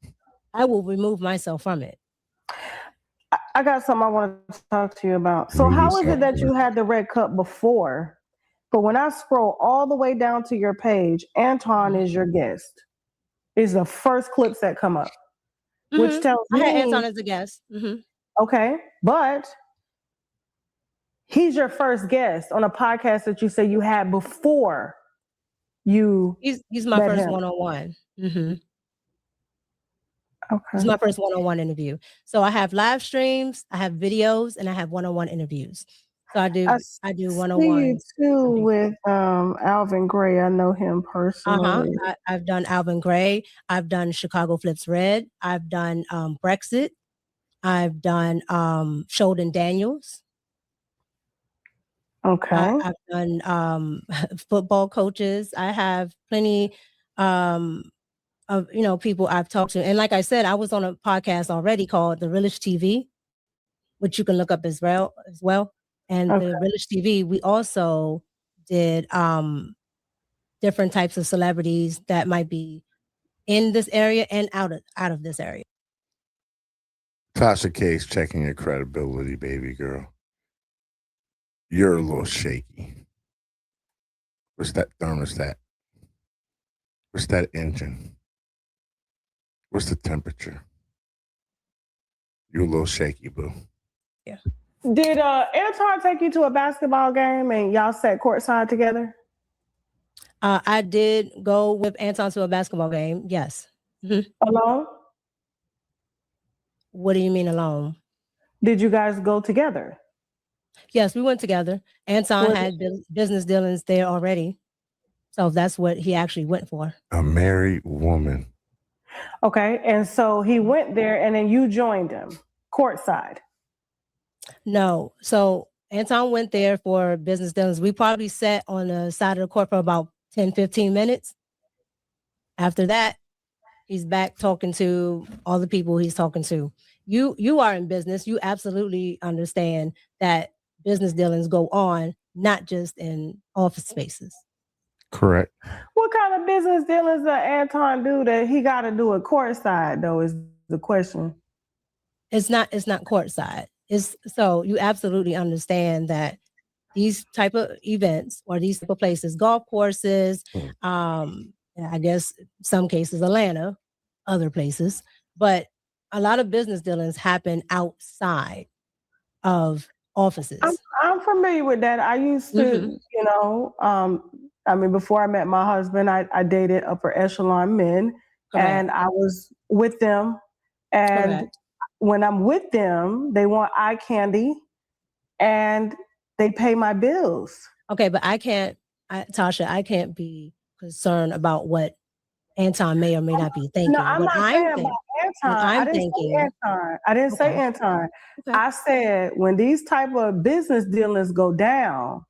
I will remove myself from it. I got something I want to talk to you about. So how is it that you had the red cup before, but when I scroll all the way down to your page, Anton is your guest? Is the first clips that come up, which tells me I had Anton as a guest. Mm-hmm. Okay, but he's your first guest on a podcast that you say you had before you. He's my first one-on-one. Mm-hmm. Okay. It's my first one-on-one interview. So I have live streams, I have videos, and I have one-on-one interviews. So I do one-on-one. You too with Alvin Gray. I know him personally. I've done Alvin Gray. I've done Chicago Flips Red. I've done Brexit. I've done Sheldon Daniels. Okay. I've done football coaches. I have plenty of people I've talked to. And like I said, I was on a podcast already called The Realish TV, which you can look up as well. And the Realish TV, we also did different types of celebrities that might be in this area and out of this area. Tasha K's checking your credibility, baby girl. You're a little shaky. What's that thermostat? What's that engine? What's the temperature? You're a little shaky, boo. Yeah. Did Anton take you to a basketball game and y'all sat courtside together? I did go with Anton to a basketball game. Yes. Mm-hmm. Alone? What do you mean alone? Did you guys go together? Yes, we went together. Anton had business dealings there already. So that's what he actually went for. A married woman. Okay. And so he went there and then you joined him courtside. No. So Anton went there for business dealings. We probably sat on the side of the court for about 10, 15 minutes. After that, he's back talking to all the people he's talking to. You are in business. You absolutely understand that business dealings go on, not just in office spaces. Correct. What kind of business dealings does Anton do that he got to do it courtside, though, is the question. It's not courtside. So you absolutely understand that these type of events or these type of places, golf courses, I guess some cases Atlanta, other places, but a lot of business dealings happen outside of offices. I'm familiar with that. I used to, before I met my husband, I dated upper echelon men. Correct. And I was with them. And correct. When I'm with them, they want eye candy and they pay my bills. Okay, but Tasha, I can't be concerned about what Anton may or may not be thinking. No, I'm not saying about Anton. I didn't say Anton. Okay. I said when these type of business dealings go down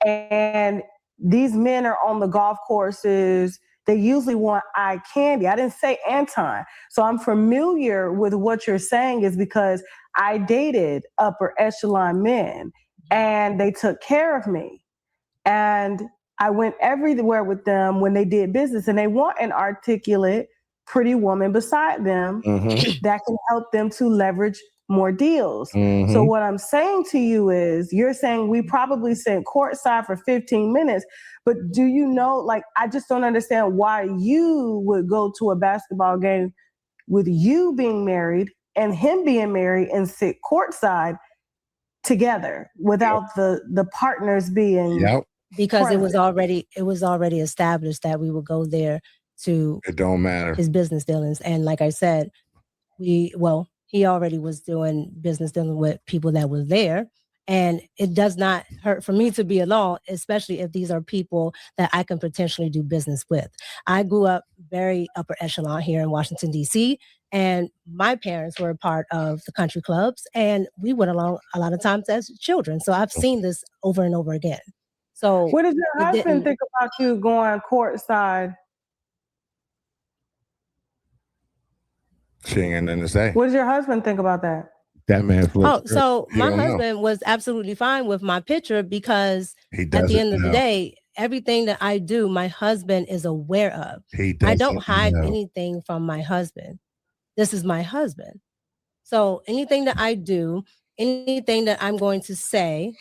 and these men are on the golf courses, they usually want eye candy. I didn't say Anton. So I'm familiar with what you're saying is because I dated upper echelon men and they took care of me. And I went everywhere with them when they did business and they want an articulate, pretty woman beside them that can help them to leverage more deals. So what I'm saying to you is you're saying we probably sat courtside for 15 minutes, but do you know, I just don't understand why you would go to a basketball game with you being married and him being married and sit courtside together without the partners being because present. it was already established that we would go there to it don't matter his business dealings. And like I said, he already was doing business dealing with people that were there. And it does not hurt for me to be alone, especially if these are people that I can potentially do business with. I grew up very upper echelon here in Washington, D.C., and my parents were a part of the country clubs, and we went along a lot of times as children. So I've seen this over and over again. So what does your husband think about you going courtside? She ain't nothing to say. What does your husband think about that? That man. So my husband was absolutely fine with my picture because at the end of the day, everything that I do, my husband is aware of. I don't hide anything from my husband. This is my husband. So anything that I do, anything that I'm going to say,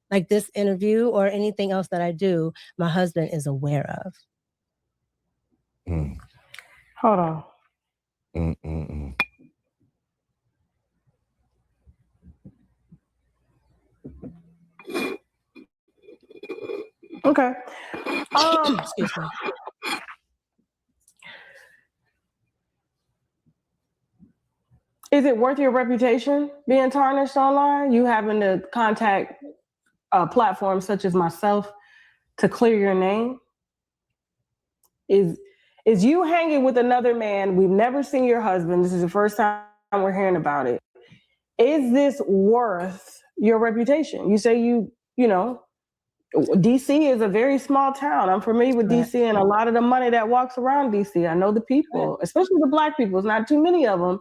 like this interview or anything else that I do, my husband is aware of. Hold on. Okay. Excuse me. Is it worth your reputation being tarnished online? You having to contact platforms such as myself to clear your name? Is you hanging with another man? We've never seen your husband. This is the first time we're hearing about it. Is this worth your reputation? You say you know, DC is a very small town. I'm familiar with DC and a lot of the money that walks around DC. I know the people, especially the Black people. There's not too many of them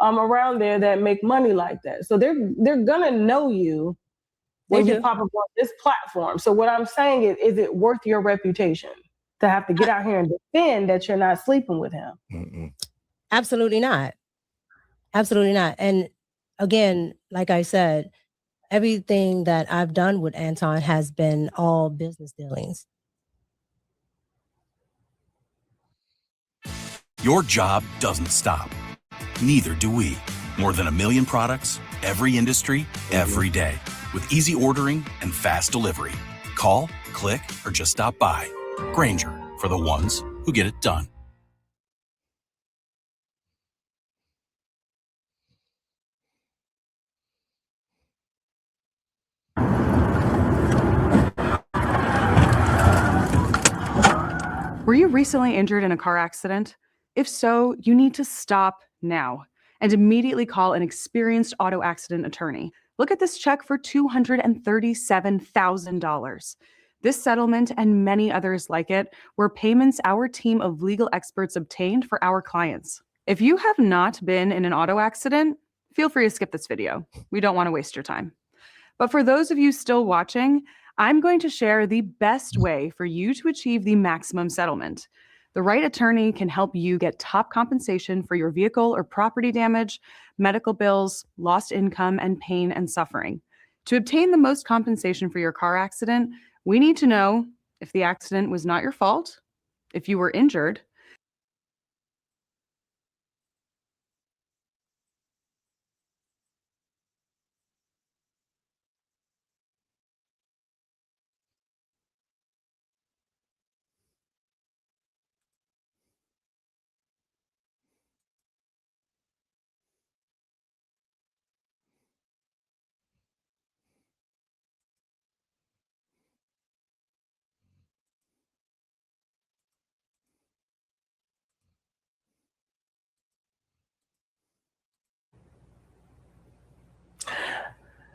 around there that make money like that. So they're gonna know you when you pop up on this platform. So what I'm saying is it worth your reputation? to have to get out here and defend that you're not sleeping with him. Mm-mm. Absolutely not. Absolutely not. And again, like I said, everything that I've done with Anton has been all business dealings. Your job doesn't stop. Neither do we. More than 1 million products, every industry, every day. With easy ordering and fast delivery. Call, click, or just stop by. Grainger, for the ones who get it done. Were you recently injured in a car accident? If so, you need to stop now and immediately call an experienced auto accident attorney. Look at this check for $237,000. This settlement and many others like it were payments our team of legal experts obtained for our clients. If you have not been in an auto accident, feel free to skip this video. We don't want to waste your time. But for those of you still watching, I'm going to share the best way for you to achieve the maximum settlement. The right attorney can help you get top compensation for your vehicle or property damage, medical bills, lost income, and pain and suffering. To obtain the most compensation for your car accident, we need to know if the accident was not your fault, if you were injured,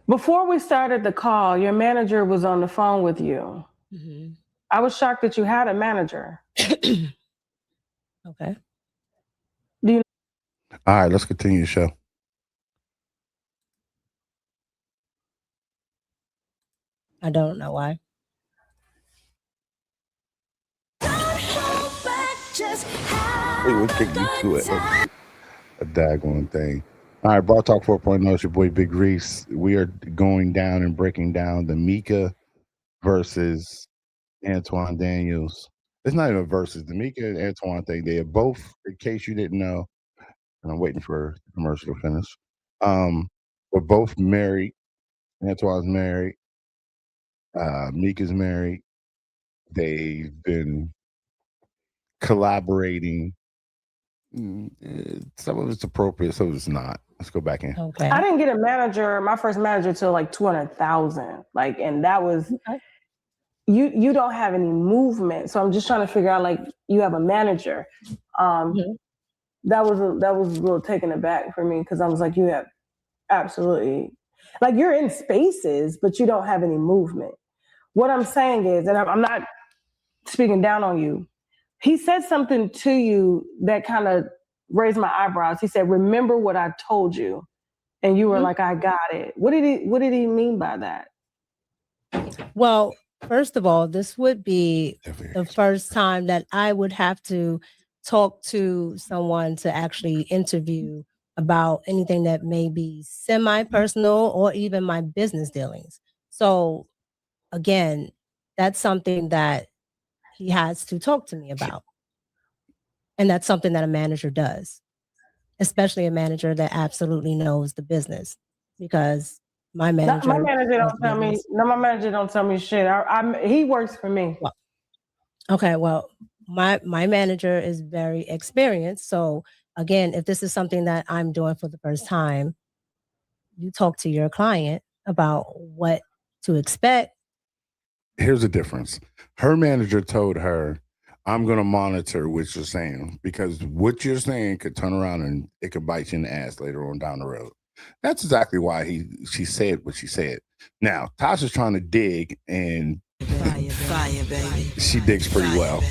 Before we started the call, your manager was on the phone with you. Mm-hmm. I was shocked that you had a manager. Okay. Do you? All right, let's continue the show. I don't know why. Hey, we'll kick you to it. A daggone thing. All right, Bar Talk 4.0. It's your boy Big Reese. We are going down and breaking down the Mika versus Antoine Daniels. It's not even versus the Mika and Antoine thing. They are both, in case you didn't know, and I'm waiting for the commercial to finish. We're both married. Antoine's married. Mika's married. They've been collaborating. Some of it's appropriate, some of it's not. Let's go back in. Okay. I didn't get a manager, my first manager, till like 200,000. Like, and that was you don't have any movement. So I'm just trying to figure out, like, you have a manager. That was a little taken aback for me, because I was like, you have absolutely, like, you're in spaces, but you don't have any movement. What I'm saying is, and I'm not speaking down on you, he said something to you that kind of raised my eyebrows. He said, "Remember what I told you," and you were like, "I got it." What did he mean by that? Well, first of all, this would be the first time that I would have to talk to someone to actually interview about anything that may be semi-personal or even my business dealings. So again, that's something that he has to talk to me about. And that's something that a manager does, especially a manager that absolutely knows the business, because my manager. My manager don't tell me. No, my manager don't tell me shit. He works for me. Well, okay, well, my manager is very experienced. So again, if this is something that I'm doing for the first time, you talk to your client about what to expect. Here's the difference. Her manager told her, "I'm going to monitor what you're saying, because what you're saying could turn around and it could bite you in the ass later on down the road." That's exactly why she said what she said. Now, Tasha's trying to dig, and Fire, baby. she digs pretty well.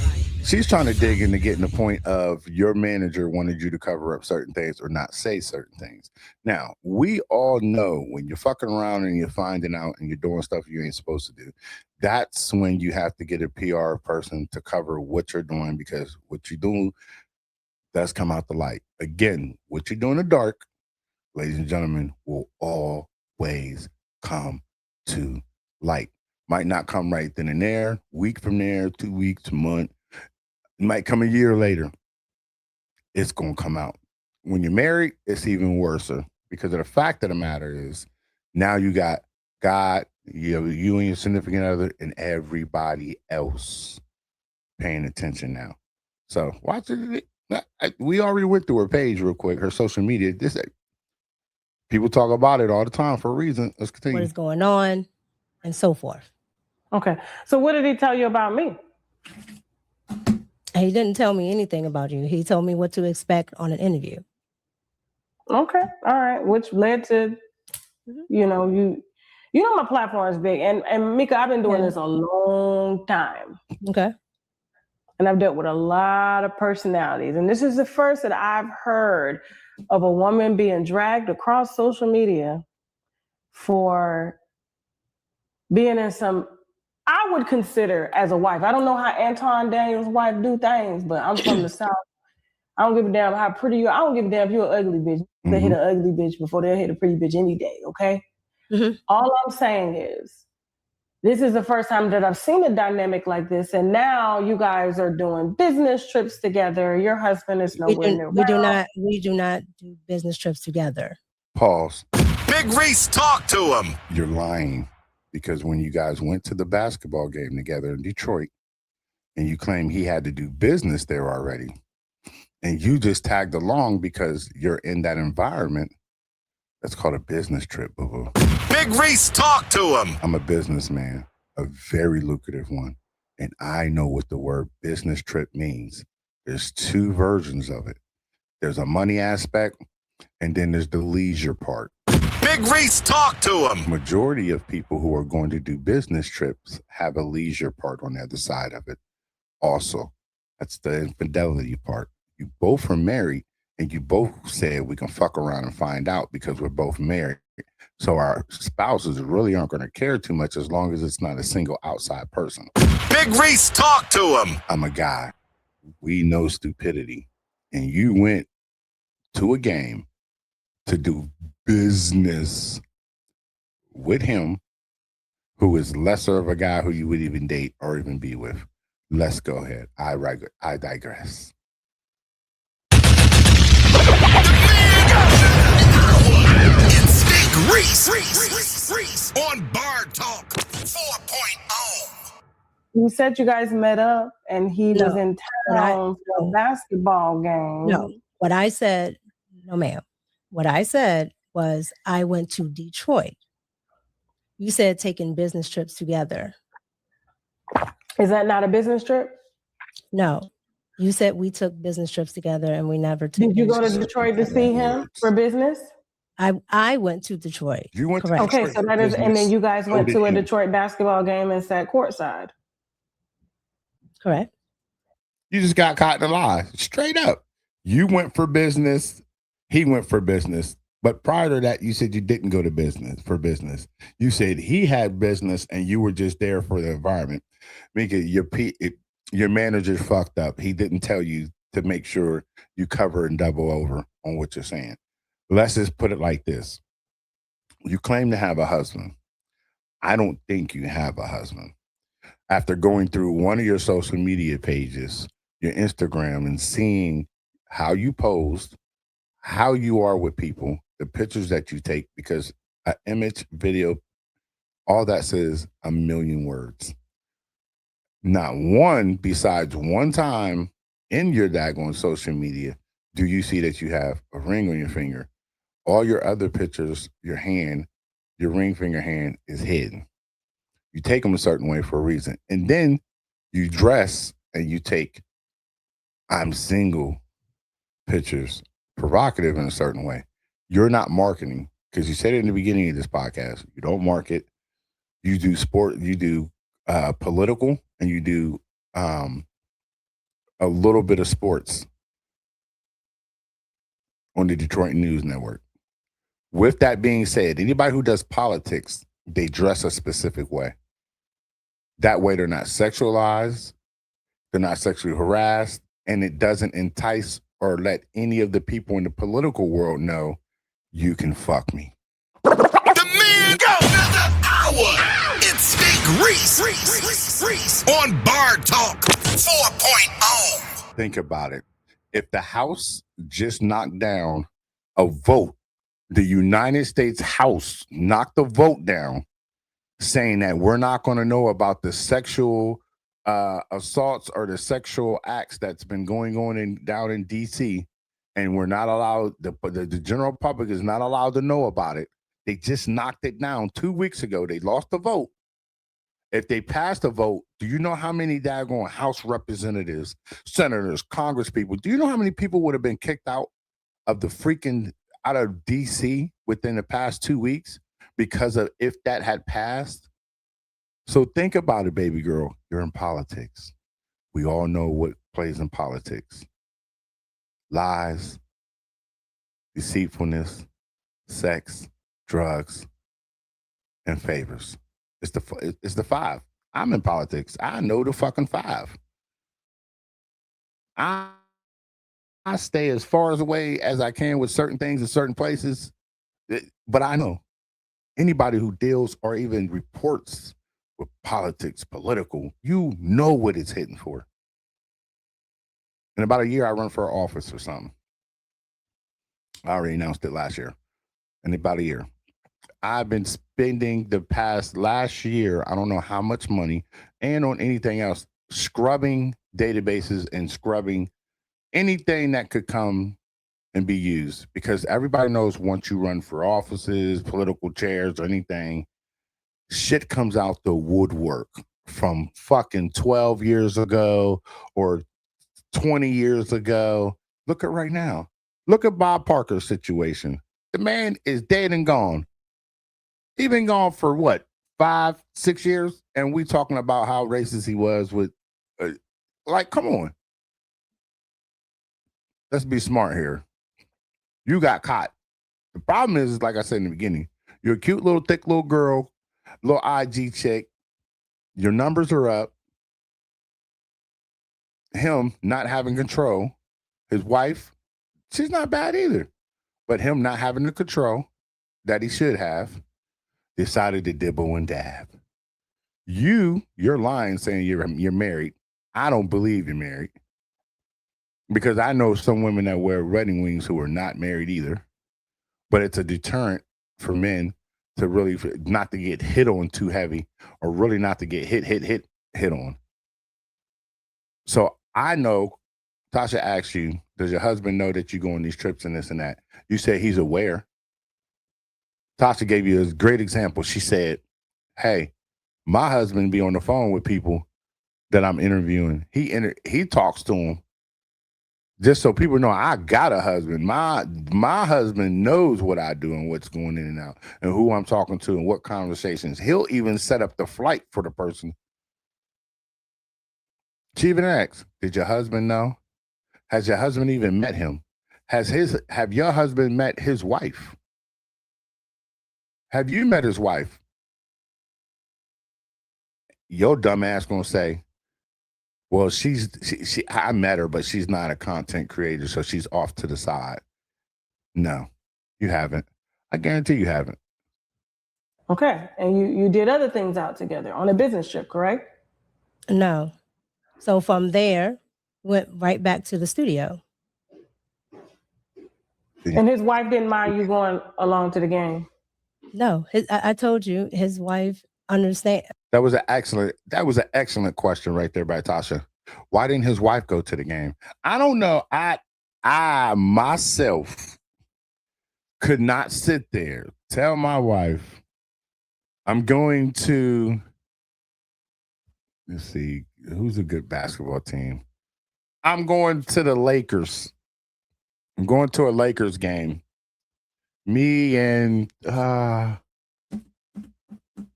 She's trying to dig into getting the point of your manager wanted you to cover up certain things or not say certain things. Now, we all know when you're fucking around and you're finding out and you're doing stuff you ain't supposed to do, that's when you have to get a PR person to cover what you're doing, because what you do does come out the light. Again, what you do in the dark, ladies and gentlemen, will always come to light. Might not come right then and there, week from there, 2 weeks, a month. It might come a year later. It's going to come out. When you're married, it's even worse, because of the fact of the matter is now you got God, you and your significant other, and everybody else paying attention now. So watch it. We already went through her page real quick, her social media. People talk about it all the time for a reason. Let's continue. What is going on and so forth. Okay. So what did he tell you about me? He didn't tell me anything about you. He told me what to expect on an interview. Okay. All right. Which led to, you know, my platform is big. And Mika, I've been doing this a long time. Okay. And I've dealt with a lot of personalities. And this is the first that I've heard of a woman being dragged across social media for being in some, I would consider as a wife. I don't know how Anton Daniels' wife do things, but I'm from the South. I don't give a damn how pretty you are. I don't give a damn if you're an ugly bitch. They hit an ugly bitch before they'll hit a pretty bitch any day, okay? All I'm saying is, this is the first time that I've seen a dynamic like this, and now you guys are doing business trips together. Your husband is nowhere near. We do not do business trips together. Pause. Big Reese, talk to him. You're lying, because when you guys went to the basketball game together in Detroit, and you claim he had to do business there already, and you just tagged along because you're in that environment, that's called a business trip, boo-boo. Big Reese, talk to him. I'm a businessman, a very lucrative one, and I know what the word business trip means. There's two versions of it. There's a money aspect, and then there's the leisure part. Big Reese, talk to him. Majority of people who are going to do business trips have a leisure part on the other side of it. Also, that's the infidelity part. You both are married, and you both said we can fuck around and find out because we're both married. So our spouses really aren't going to care too much as long as it's not a single outside person. Big Reese, talk to him. I'm a guy. We know stupidity. And you went to a game to do business with him, who is lesser of a guy who you would even date or even be with. Let's go ahead. I digress. It's Big Reese on Bar Talk 4.0. You said you guys met up and he was in town for a basketball game. No, what I said, no ma'am. What I said was I went to Detroit. You said taking business trips together. Is that not a business trip? No. You said we took business trips together and we never took. Did you go to Detroit to see him for business? I went to Detroit. You went correct. Okay, so that is, and then you guys went to a Detroit basketball game and sat courtside. Correct. You just got caught in a lie. Straight up. You went for business. He went for business. But prior to that, you said you didn't go to business for business. You said he had business and you were just there for the environment. Because your manager fucked up. He didn't tell you to make sure you cover and double over on what you're saying. Let's just put it like this. You claim to have a husband. I don't think you have a husband. After going through one of your social media pages, your Instagram, and seeing how you posed, how you are with people, the pictures that you take, because an image, video, all that says a million words. Not one, besides one time in your daggone social media, do you see that you have a ring on your finger. All your other pictures, your hand, your ring finger hand is hidden. You take them a certain way for a reason. And then you dress and you take I'm single pictures, provocative in a certain way. You're not marketing, because you said it in the beginning of this podcast. You don't market. You do sport, you do political, and you do a little bit of sports on the Detroit News Network. With that being said, anybody who does politics, they dress a specific way. That way they're not sexualized, they're not sexually harassed, and it doesn't entice or let any of the people in the political world know you can fuck me. The man go another hour. It's Big Reese on Bar Talk 4.0. Think about it. If the House just knocked down a vote, the United States House knocked the vote down saying that we're not going to know about the sexual assaults or the sexual acts that's been going on down in D.C., and we're not allowed, the general public is not allowed to know about it. They just knocked it down 2 weeks ago. They lost the vote. If they passed the vote, do you know how many daggone House representatives, senators, congresspeople, do you know how many people would have been kicked out of out of D.C. within the past 2 weeks because of if that had passed? So think about it, baby girl. You're in politics. We all know what plays in politics. Lies, deceitfulness, sex, drugs, and favors. It's the five. I'm in politics. I know the fucking five. I stay as far away as I can with certain things in certain places, but I know anybody who deals or even reports with politics, political, you know what it's hitting for. In about a year, I run for office or something. I already announced it last year. In about a year. I've been spending last year, I don't know how much money, and on anything else, scrubbing databases and scrubbing anything that could come and be used. Because everybody knows once you run for offices, political chairs, or anything, shit comes out the woodwork from fucking 12 years ago or 20 years ago. Look at right now. Look at Bob Parker's situation. The man is dead and gone. He been gone for what, 5, 6 years? And we talking about how racist he was with, come on. Let's be smart here. You got caught. The problem is, like I said in the beginning, you're a cute little, thick little girl, little IG chick. Your numbers are up. Him not having control. His wife, she's not bad either. But him not having the control that he should have, decided to dibble and dab. You're lying saying you're married. I don't believe you're married. Because I know some women that wear wedding rings who are not married either. But it's a deterrent for men to really not to get hit on too heavy, or really not to get hit on. So I know, Tasha asked you, does your husband know that you go on these trips and this and that? You said he's aware. Tasha gave you a great example. She said, hey, my husband be on the phone with people that I'm interviewing. He talks to them just so people know I got a husband. My husband knows what I do and what's going in and out and who I'm talking to and what conversations. He'll even set up the flight for the person. She even asked, did your husband know? Has your husband even met him? Have your husband met his wife? Have you met his wife? Your dumb ass gonna say, well, I met her, but she's not a content creator, so she's off to the side. No, you haven't. I guarantee you haven't. Okay, and you did other things out together on a business trip, correct? No. So from there, went right back to the studio. And his wife didn't mind you going along to the game? No, I told you, his wife understand. That was an excellent question right there by Tasha. Why didn't his wife go to the game? I don't know. I myself could not sit there, tell my wife, I'm going to, let's see, who's a good basketball team? I'm going to the Lakers. I'm going to a Lakers game. Me and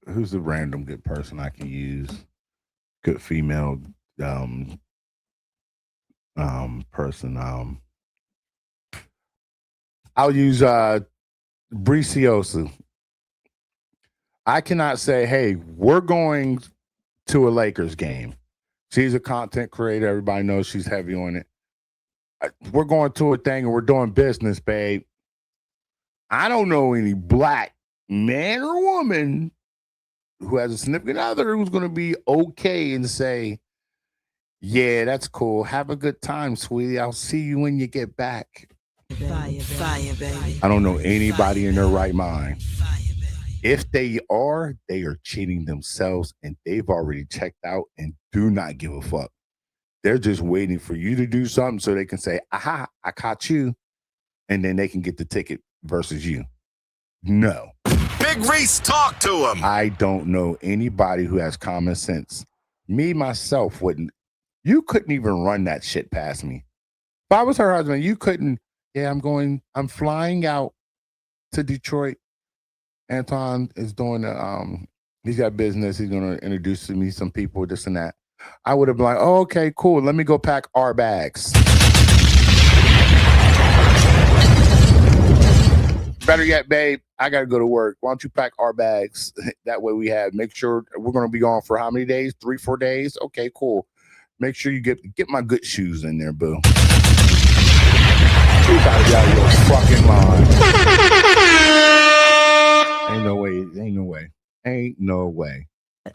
who's the random good person I can use? Good female person. I'll use Briciosa. I cannot say, hey, we're going to a Lakers game. She's a content creator. Everybody knows she's heavy on it. We're going to a thing and we're doing business, babe. I don't know any black man or woman who has a significant other who's going to be okay and say, yeah, that's cool. Have a good time, sweetie. I'll see you when you get back. Fire, baby. I don't know anybody in their right mind. If they are cheating themselves and they've already checked out and do not give a fuck. They're just waiting for you to do something so they can say, aha, I caught you. And then they can get the ticket versus you. No. Big Reese, talk to him. I don't know anybody who has common sense. Me, myself, wouldn't. You couldn't even run that shit past me. If I was her husband, you couldn't. Yeah, I'm flying out to Detroit. Anton is doing he's got business. He's going to introduce to me some people, this and that. I would have been like, oh, okay, cool. Let me go pack our bags. Better yet, babe, I got to go to work. Why don't you pack our bags? That way we have, make sure we're going to be gone for how many days? 3-4 days? Okay, cool. Make sure you get my good shoes in there, boo. You gotta be out of your fucking mind. Ain't no way. Ain't no way.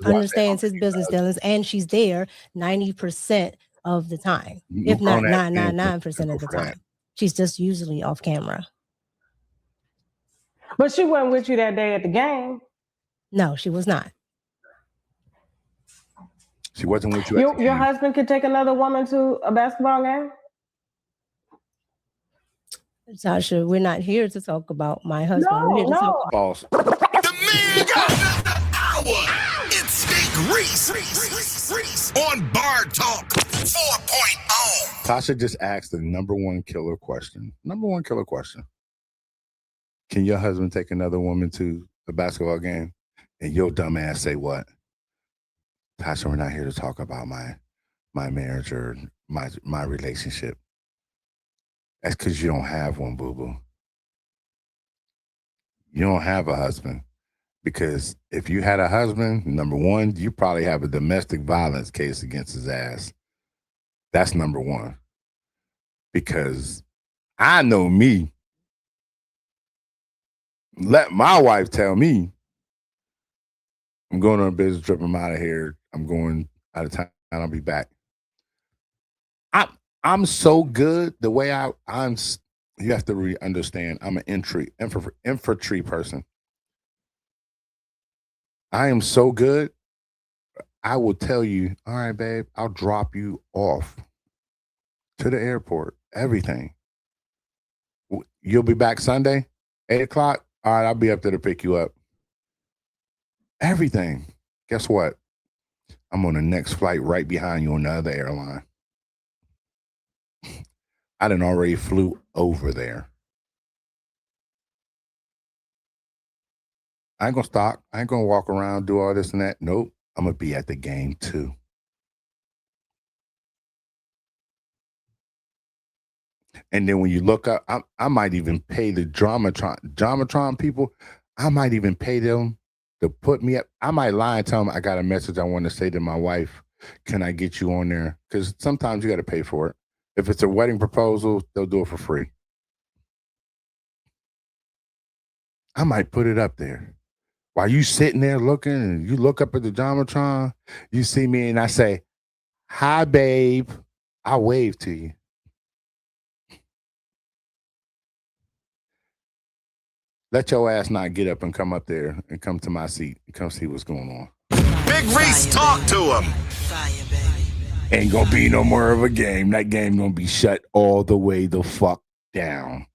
Understands his business dealings, and she's there 90% of the time, if not 999% of the time. She's just usually off camera. But she wasn't with you that day at the game. No, she was not. She wasn't with you at the game. Your husband could take another woman to a basketball game? Tasha, we're not here to talk about my husband. We're here to talk about balls. The man got another hour. It's Big Reese on Bar Talk 4.0. Tasha just asked the number one killer question. Can your husband take another woman to a basketball game? And your dumb ass say what? Tasha, we're not here to talk about my marriage or my relationship. That's because you don't have one, boo-boo. You don't have a husband. Because if you had a husband, number one, you probably have a domestic violence case against his ass. That's number one. Because I know me. Let my wife tell me, I'm going on a business trip, I'm out of here, I'm going out of town, I'll be back. I'm so good the way I'm. You have to understand. I'm an infantry person. I am so good. I will tell you, all right, babe, I'll drop you off to the airport. Everything. You'll be back Sunday, 8:00. All right, I'll be up there to pick you up. Everything. Guess what? I'm on the next flight right behind you on the other airline. I done already flew over there. I ain't gonna stop. I ain't gonna walk around, do all this and that. Nope. I'm gonna be at the game too. And then when you look up, I might even pay the Dramatron people. I might even pay them to put me up. I might lie and tell them I got a message I want to say to my wife. Can I get you on there? Because sometimes you got to pay for it. If it's a wedding proposal, they'll do it for free. I might put it up there. While you sitting there looking and you look up at the Dramatron, you see me and I say, hi, babe. I wave to you. Let your ass not get up and come up there and come to my seat and come see what's going on. Big Reese, talk to him. Ain't gonna be no more of a game. That game gonna be shut all the way the fuck down.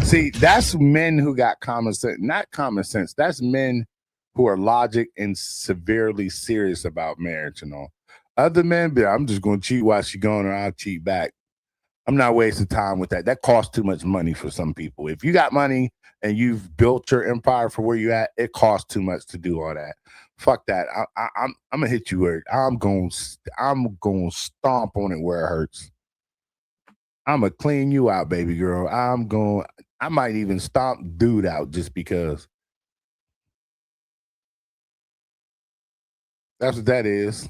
See, that's men who got common sense. Not common sense. That's men who are logic and severely serious about marriage and all. Other men, I'm just gonna cheat while she's gone or I'll cheat back. I'm not wasting time with that. That costs too much money for some people. If you got money and you've built your empire for where you at, it costs too much to do all that. Fuck that. I'm gonna hit you where I'm going to stomp on it where it hurts. I'm gonna clean you out, baby girl. I might even stomp dude out just because. That's what that is.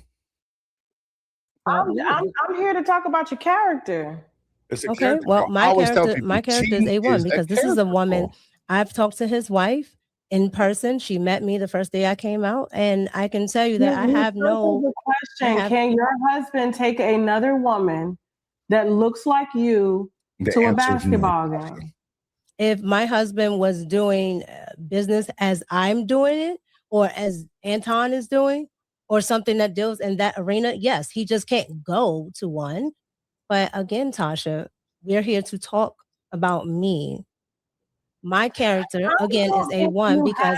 I'm here to talk about your character. It's a Okay, character well, flaw. I always tell people my character is cheating A1 is because this is a character woman. flaw. I've talked to his wife in person. She met me the first day I came out, and I can tell you that I have no. The question: Can your husband take another woman that looks like you to a basketball game? If my husband was doing business as I'm doing it, or as Anton is doing, or something that deals in that arena, yes, he just can't go to one. But again, Tasha, we're here to talk about me. My character again is A1 because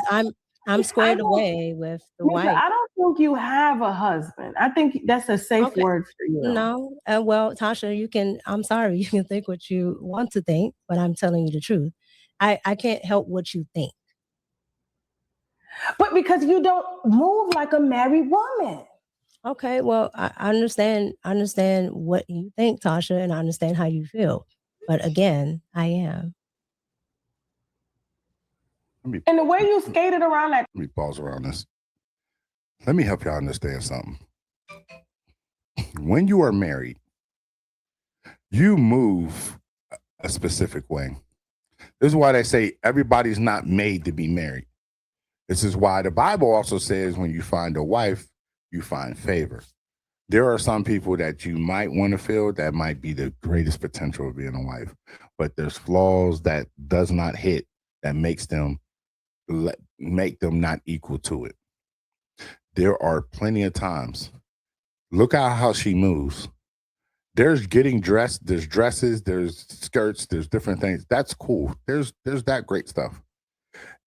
I'm squared away with the wife. I don't think you have a husband. I think that's a safe word for you. No, well, Tasha, you can. I'm sorry, you can think what you want to think, but I'm telling you the truth. I can't help what you think. But because you don't move like a married woman. Okay, well, I understand what you think, Tasha, and I understand how you feel. But again, I am. And the way you skated around that. Let me pause around this. Let me help y'all understand something. When you are married, you move a specific way. This is why they say everybody's not made to be married. This is why the Bible also says when you find a wife, you find favor. There are some people that you might want to feel that might be the greatest potential of being a wife, but there's flaws that does not hit that make them not equal to it. There are plenty of times. Look at how she moves. There's getting dressed, there's dresses, there's skirts, there's different things. That's cool. There's that great stuff.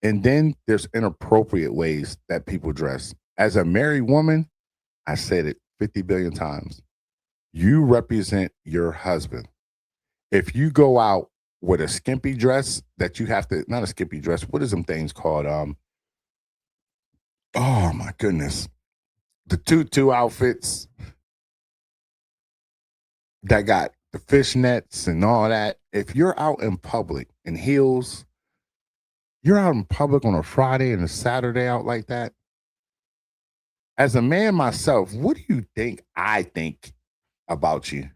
And then there's inappropriate ways that people dress. As a married woman, I said it 50 billion times. You represent your husband. If you go out with a skimpy dress that you have to, not a skimpy dress, what is them things called? Oh my goodness. The tutu outfits that got the fishnets and all that. If you're out in public in heels, you're out in public on a Friday and a Saturday out like that. As a man myself, what do you think I think about you?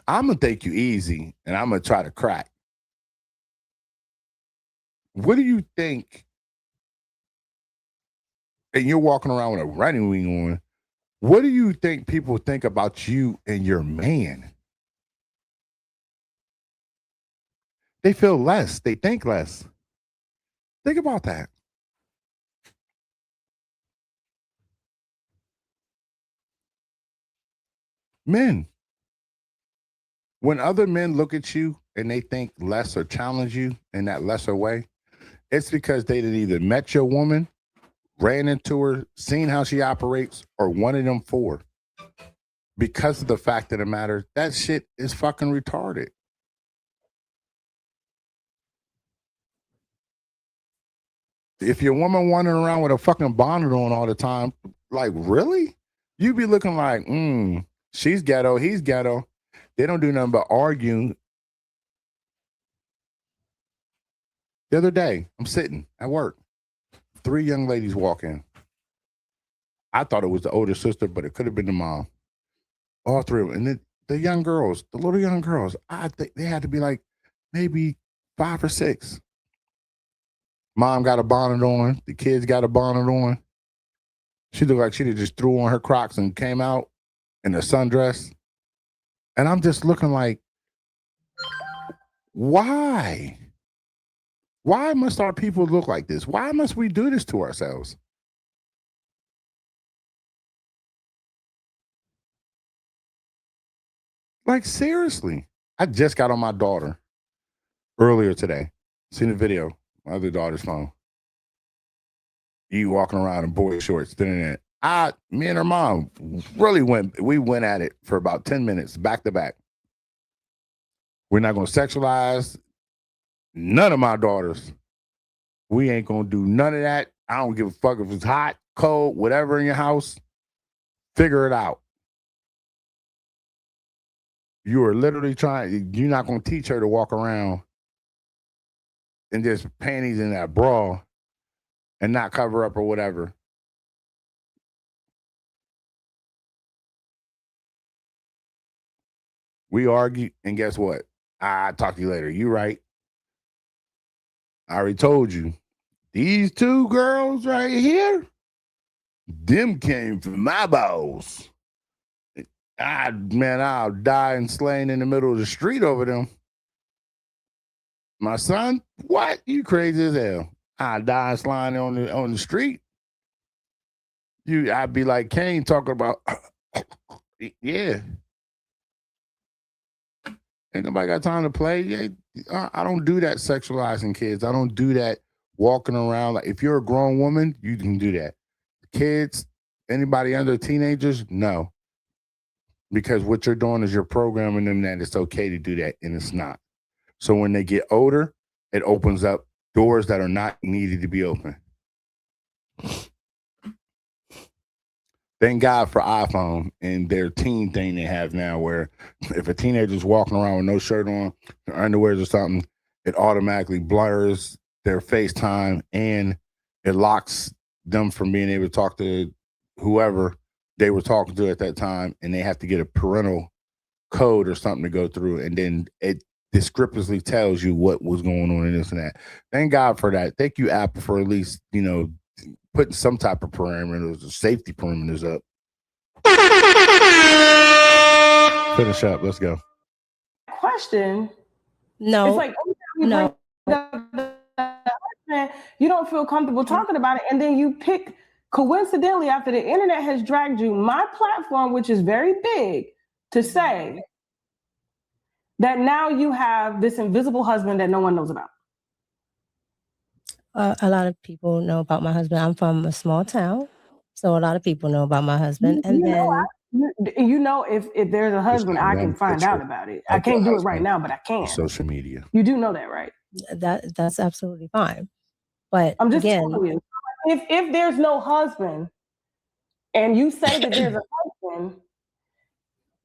I'm going to take you easy and I'm going to try to crack. What do you think? And you're walking around with a running wing on. What do you think people think about you and your man? They feel less. They think less. Think about that. Men. When other men look at you and they think less or challenge you in that lesser way, it's because they didn't either met your woman, ran into her, seen how she operates, or wanted them for. Because of the fact of the matter, that shit is fucking retarded. If your woman wandering around with a fucking bonnet on all the time, like, really? You be looking like, she's ghetto, he's ghetto. They don't do nothing but argue. The other day, I'm sitting at work. 3 young ladies walk in. I thought it was the older sister, but it could have been the mom. All 3 of them. And the young girls, the little young girls, I think they had to be like maybe 5 or 6. Mom got a bonnet on. The kids got a bonnet on. She looked like she just threw on her Crocs and came out in a sundress. And I'm just looking like, why? Why must our people look like this? Why must we do this to ourselves? Like, seriously. I just got on my daughter earlier today. Seen the video, my other daughter's phone. You walking around in boy shorts, doing it. Me and her mom really went at it for about 10 minutes, back to back. We're not going to sexualize none of my daughters. We ain't going to do none of that. I don't give a fuck if it's hot, cold, whatever in your house. Figure it out. You are literally you're not going to teach her to walk around in just panties and that bra and not cover up or whatever. We argue, and guess what? I'll talk to you later. You right. I already told you. These two girls right here, them came from my balls. I'll die and slain in the middle of the street over them. My son, what? You crazy as hell. I'll die and slain on the street. I'd be like Kane talking about, yeah. Ain't nobody got time to play. Yeah, I don't do that sexualizing kids. I don't do that walking around. Like, if you're a grown woman, you can do that. Kids, anybody under teenagers, no. Because what you're doing is you're programming them that it's okay to do that, and it's not. So when they get older, it opens up doors that are not needed to be open. Thank God for iPhone and their teen thing they have now, where if a teenager's walking around with no shirt on, or underwears or something, it automatically blurs their FaceTime and it locks them from being able to talk to whoever they were talking to at that time, and they have to get a parental code or something to go through, and then it descriptively tells you what was going on and this and that. Thank God for that. Thank you, Apple, for at least, putting some type of parameters or safety parameters up. Finish up. Let's go. Question. No. It's like no. You don't feel comfortable talking about it, and then you pick, coincidentally, after the internet has dragged you, my platform, which is very big, to say that now you have this invisible husband that no one knows about. A lot of people know about my husband. I'm from a small town, so a lot of people know about my husband. And if there's a husband, I can find out about it. I can't do it right now, but I can. Social media. You do know that, right? That's absolutely fine. But I'm just telling you, if there's no husband, and you say that there's a husband,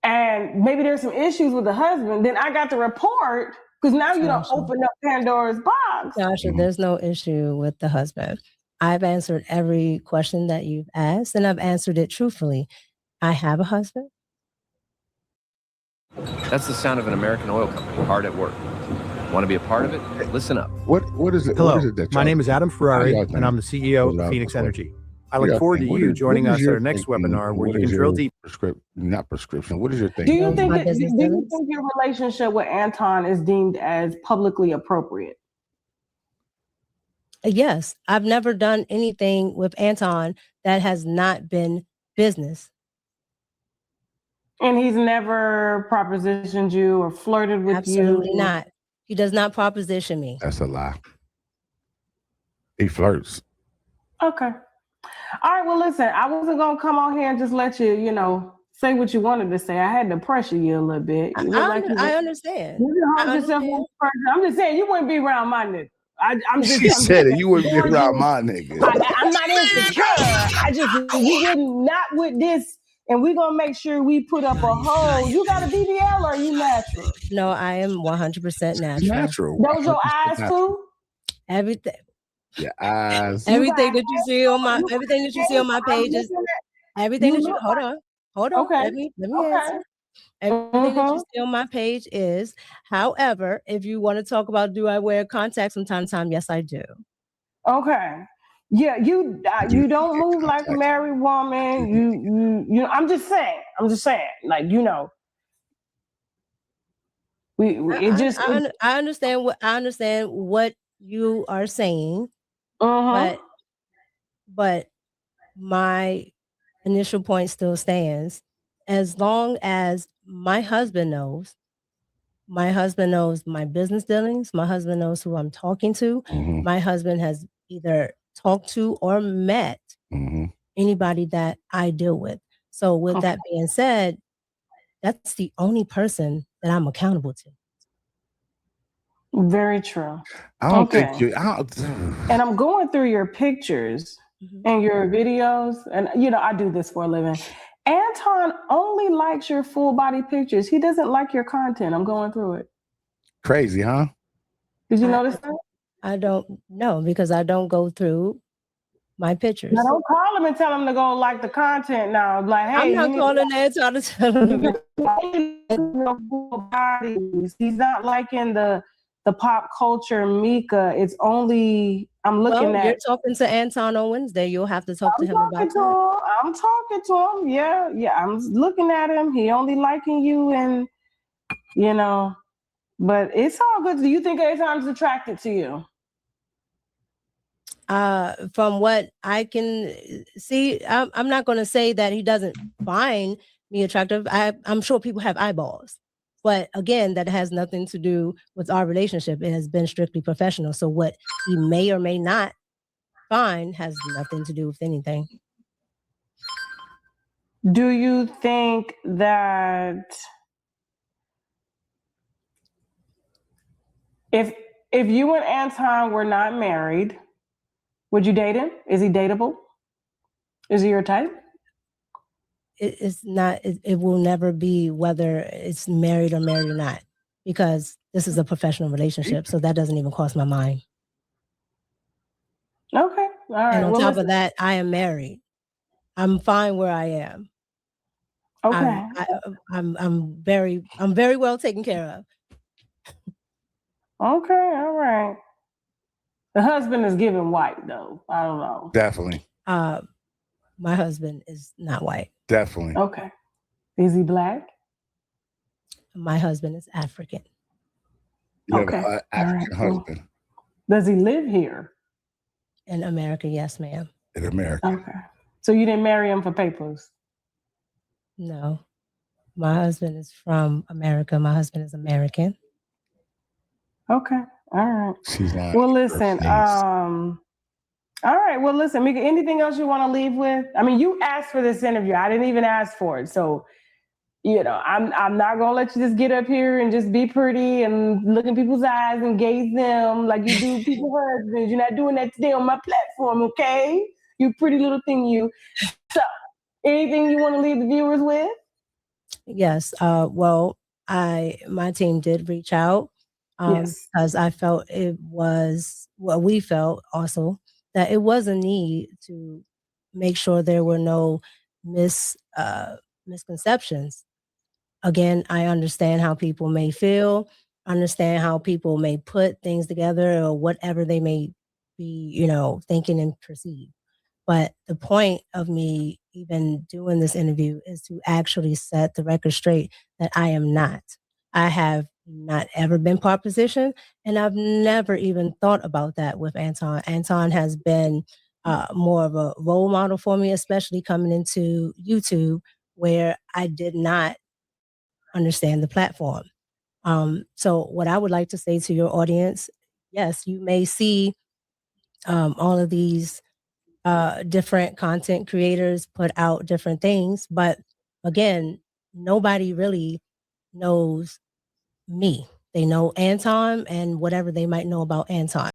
and maybe there's some issues with the husband, then I got to report, because now you don't open up Pandora's box. Tasha, there's no issue with the husband. I've answered every question that you've asked, and I've answered it truthfully. I have a husband. That's the sound of an American oil company hard at work. Want to be a part of it? Listen up. What is it? Hello, what is it that my name is Adam Ferrari, and I'm the CEO of Phoenix Energy. I look forward to you joining us at our next webinar, where you can drill deep. Not prescription. What is your thing? Do you think your relationship with Anton is deemed as publicly appropriate? Yes, I've never done anything with Anton that has not been business. And he's never propositioned you or flirted with you? Absolutely not. He does not proposition me. That's a lie. He flirts. Okay. All right, well, listen, I wasn't going to come on here and just let you, say what you wanted to say. I had to pressure you a little bit. I understand. I'm just saying, you wouldn't be around my nigga. She said it. You wouldn't be around my nigga. I'm not insecure. We getting not with this, and we're going to make sure we put up a whole, you got a BBL or are you natural? No, I am 100% natural. Natural. Those your eyes too? Everything. Your eyes. Everything that you see on my pages. Everything that you hold on. Okay. Let me answer. Everything that you see on my page is, however, if you want to talk about, do I wear contacts from time to time? Yes, I do. Okay. Yeah, you don't move like a married woman. You I'm just saying. Like, I understand what you are saying. But my initial point still stands. As long as my husband knows my business dealings, my husband knows who I'm talking to, my husband has either talked to or met anybody that I deal with. So with that being said, that's the only person that I'm accountable to. Very true. I don't think you. And I'm going through your pictures and your videos, and I do this for a living. Anton only likes your full body pictures. He doesn't like your content. I'm going through it. Crazy, huh? Did you notice that? I don't know because I don't go through my pictures. Now don't call him and tell him to go like the content now. Like, hey, I'm not calling Anton to tell him. He's not liking the pop culture Mika. It's only I'm looking at. You're talking to Anton on Wednesday. You'll have to talk to him about that. I'm talking to him. Yeah. I'm looking at him. He only liking you, and but it's all good. Do you think Anton's attracted to you? From what I can see, I'm not going to say that he doesn't find me attractive. I'm sure people have eyeballs, but again, that has nothing to do with our relationship. It has been strictly professional. So what he may or may not find has nothing to do with anything. Do you think that if you and Anton were not married, would you date him? Is he dateable? Is he your type? It's not. It will never be whether it's married or not, because this is a professional relationship. So that doesn't even cross my mind. Okay, all right. And on top of that, I am married. I'm fine where I am. Okay. I'm very well taken care of. Okay, all right. The husband is giving white though. I don't know. Definitely. My husband is not white. Definitely. Okay. Is he black? My husband is African. You have an African husband. Does he live here? In America, yes, ma'am. In America. Okay. So you didn't marry him for papers? No. My husband is from America. My husband is American. Okay. All right. She's not. Well, listen. All right. Well, listen, Mika, anything else you want to leave with? I mean, you asked for this interview. I didn't even ask for it. So, I'm not going to let you just get up here and just be pretty and look in people's eyes and gaze them like you do people's husbands. You're not doing that today on my platform, okay? You pretty little thing, you. So, anything you want to leave the viewers with? Yes. Well, my team did reach out because I felt we felt also that it was a need to make sure there were no misconceptions. Again, I understand how people may feel, understand how people may put things together or whatever they may be, thinking and perceive. But the point of me even doing this interview is to actually set the record straight that I am not. I have not ever been part position, and I've never even thought about that with Anton. Anton has been more of a role model for me, especially coming into YouTube, where I did not understand the platform. So what I would like to say to your audience, yes, you may see all of these different content creators put out different things, but again, nobody really knows me. They know Anton and whatever they might know about Anton.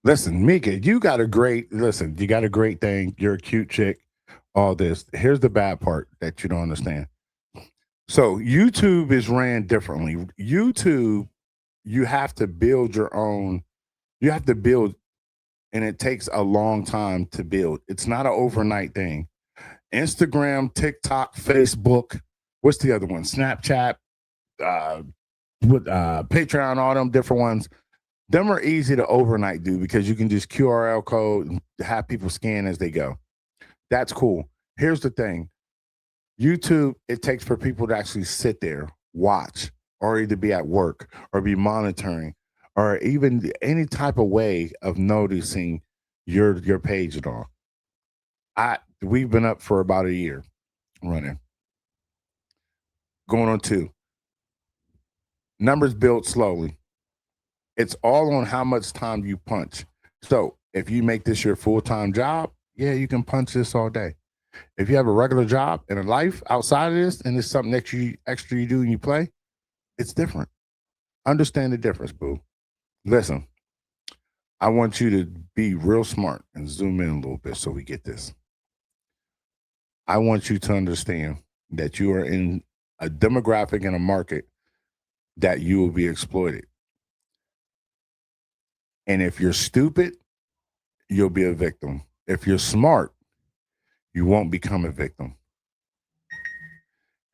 Listen, Mika, you got a great thing. You're a cute chick. All this. Here's the bad part that you don't understand. So YouTube is ran differently. YouTube, you have to build your own. You have to build, and it takes a long time to build. It's not an overnight thing. Instagram, TikTok, Facebook. What's the other one? Snapchat, Patreon, all them different ones. Them are easy to overnight do because you can just QRL code and have people scan as they go. That's cool. Here's the thing. YouTube, it takes for people to actually sit there, watch, or either be at work or be monitoring or even any type of way of noticing your page at all. we've been up for about a year running. Going on 2. Numbers build slowly. It's all on how much time you punch. So if you make this your full-time job, yeah, you can punch this all day. If you have a regular job and a life outside of this, and it's something extra you do and you play, it's different. Understand the difference, boo. Listen, I want you to be real smart and zoom in a little bit so we get this. I want you to understand that you are in a demographic and a market that you will be exploited. And if you're stupid, you'll be a victim. If you're smart, you won't become a victim.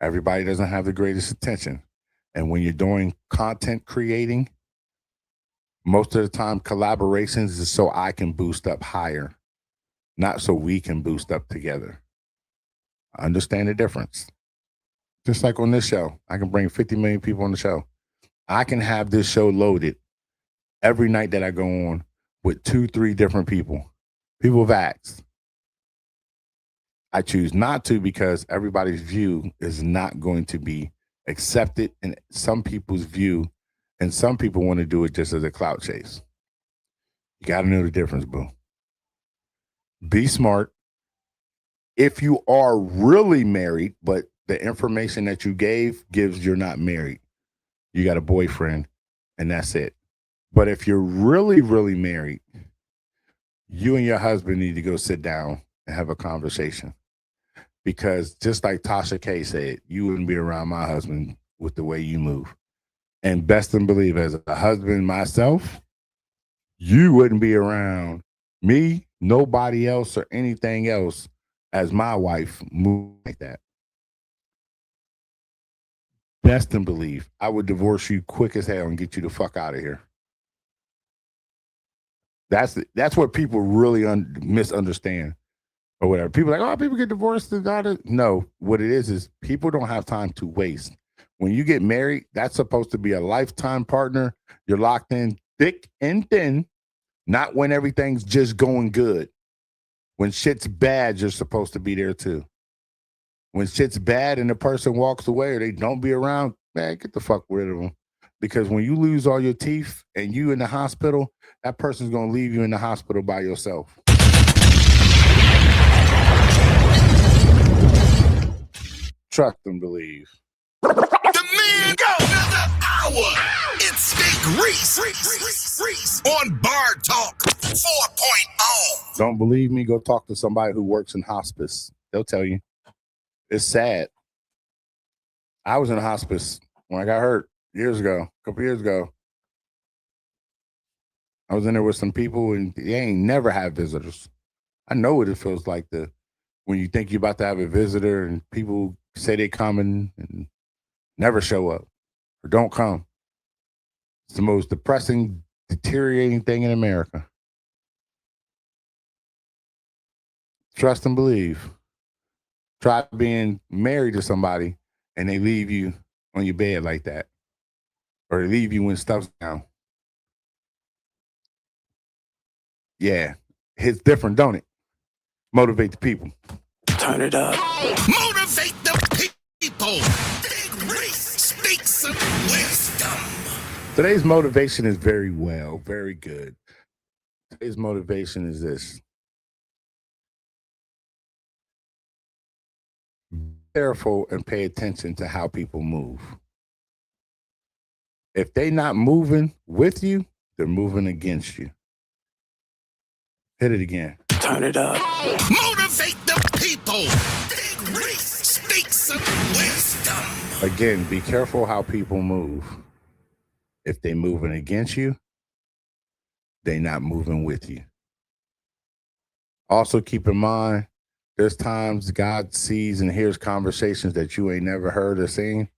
Everybody doesn't have the greatest attention. And when you're doing content creating, most of the time collaborations is so I can boost up higher, not so we can boost up together. Understand the difference. Just like on this show, I can bring 50 million people on the show. I can have this show loaded every night that I go on with 2-3 different people. People have asked. I choose not to because everybody's view is not going to be accepted in some people's view, and some people want to do it just as a clout chase. You got to know the difference, boo. Be smart. If you are really married, but the information that you gave gives you're not married, you got a boyfriend, and that's it. But if you're really, really married, you and your husband need to go sit down and have a conversation. Because just like Tasha K said, you wouldn't be around my husband with the way you move. And best and believe, as a husband myself, you wouldn't be around me, nobody else, or anything else as my wife move like that. Best and believe, I would divorce you quick as hell and get you the fuck out of here. That's what people really misunderstand or whatever. People are like, oh, people get divorced. No, what it is people don't have time to waste. When you get married, that's supposed to be a lifetime partner. You're locked in thick and thin, not when everything's just going good. When shit's bad, you're supposed to be there too. When shit's bad and the person walks away or they don't be around, man, get the fuck rid of them. Because when you lose all your teeth and you in the hospital, that person's going to leave you in the hospital by yourself. Trust and believe. The man go another hour. It's Big Reese on Bar Talk 4.0. Don't believe me? Go talk to somebody who works in hospice. They'll tell you. It's sad. I was in hospice when I got hurt a couple years ago. I was in there with some people and they ain't never had visitors. I know what it feels like when you think you're about to have a visitor and people say they coming and never show up or don't come. It's the most depressing, deteriorating thing in America. Trust and believe. Try being married to somebody and they leave you on your bed like that. Or they leave you when stuff's down. Yeah. It's different, don't it? Motivate the people. Turn it up. Motivate the people. Big Reese speaks some wisdom. Today's motivation is very good. Today's motivation is this. Be careful and pay attention to how people move. If they're not moving with you, they're moving against you. Hit it again. Turn it up. Motivate the people. Big Reese speaks some wisdom. Again, be careful how people move. If they're moving against you, they're not moving with you. Also keep in mind, there's times God sees and hears conversations that you ain't never heard or seen.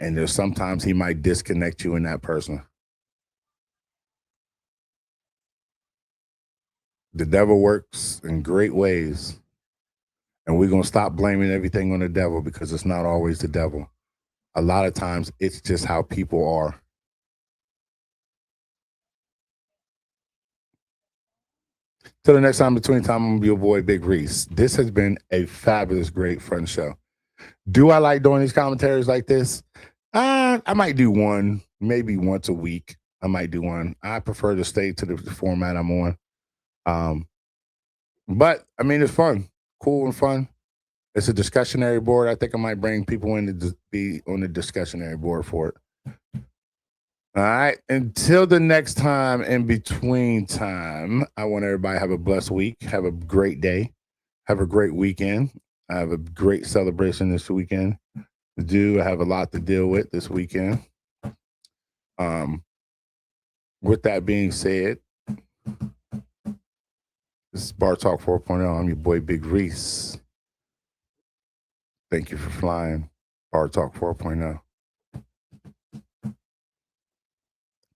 And there's sometimes he might disconnect you and that person. The devil works in great ways. And we're going to stop blaming everything on the devil because it's not always the devil. A lot of times it's just how people are. Till the next time, between time, I'm gonna be your boy Big Reese. This has been a fabulous, great, fun show. Do I like doing these commentaries like this? I might do one, maybe once a week. I might do one. I prefer to stay to the format I'm on. But I mean, it's fun, cool and fun. It's a discussionary board. I think I might bring people in to be on the discussionary board for it. All right. Until the next time, in between time, I want everybody to have a blessed week. Have a great day. Have a great weekend. I have a great celebration this weekend to do. I have a lot to deal with this weekend. With that being said, this is Bar Talk 4.0. I'm your boy Big Reese. Thank you for flying. Bar Talk 4.0.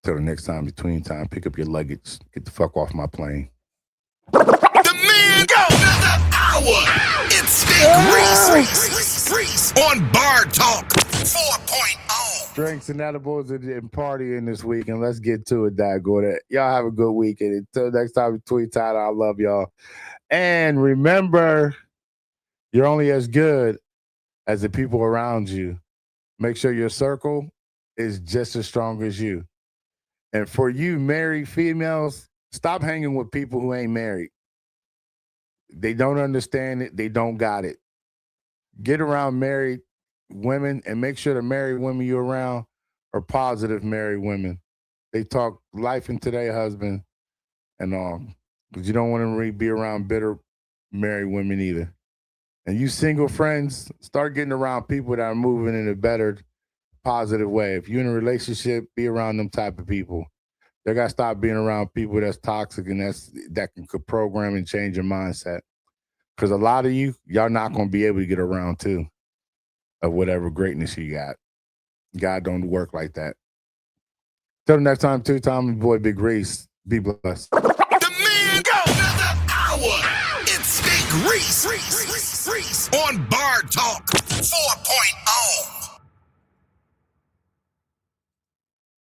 Till the next time, between time, pick up your luggage. Get the fuck off my plane. The man go another hour. It's Big Reese on Bar Talk 4.0. Drinks and edibles and partying this week, and let's get to it, Daggone. Y'all have a good weekend. Until next time, between time, I love y'all. And remember, you're only as good as the people around you. Make sure your circle is just as strong as you. And for you married females, stop hanging with people who ain't married. They don't understand it. They don't got it. Get around married women and make sure the married women you're around are positive married women. They talk life into their husband and all. Because you don't want to be around bitter married women either. And you single friends, start getting around people that are moving in a better, positive way. If you're in a relationship, be around them type of people. They got to stop being around people that's toxic and that can program and change your mindset. Because a lot of y'all not going to be able to get around too of whatever greatness you got. God don't work like that. Till the next time, two-time boy Big Reese. Be blessed. The man go another hour. It's Big Reese on Bar Talk 4.0.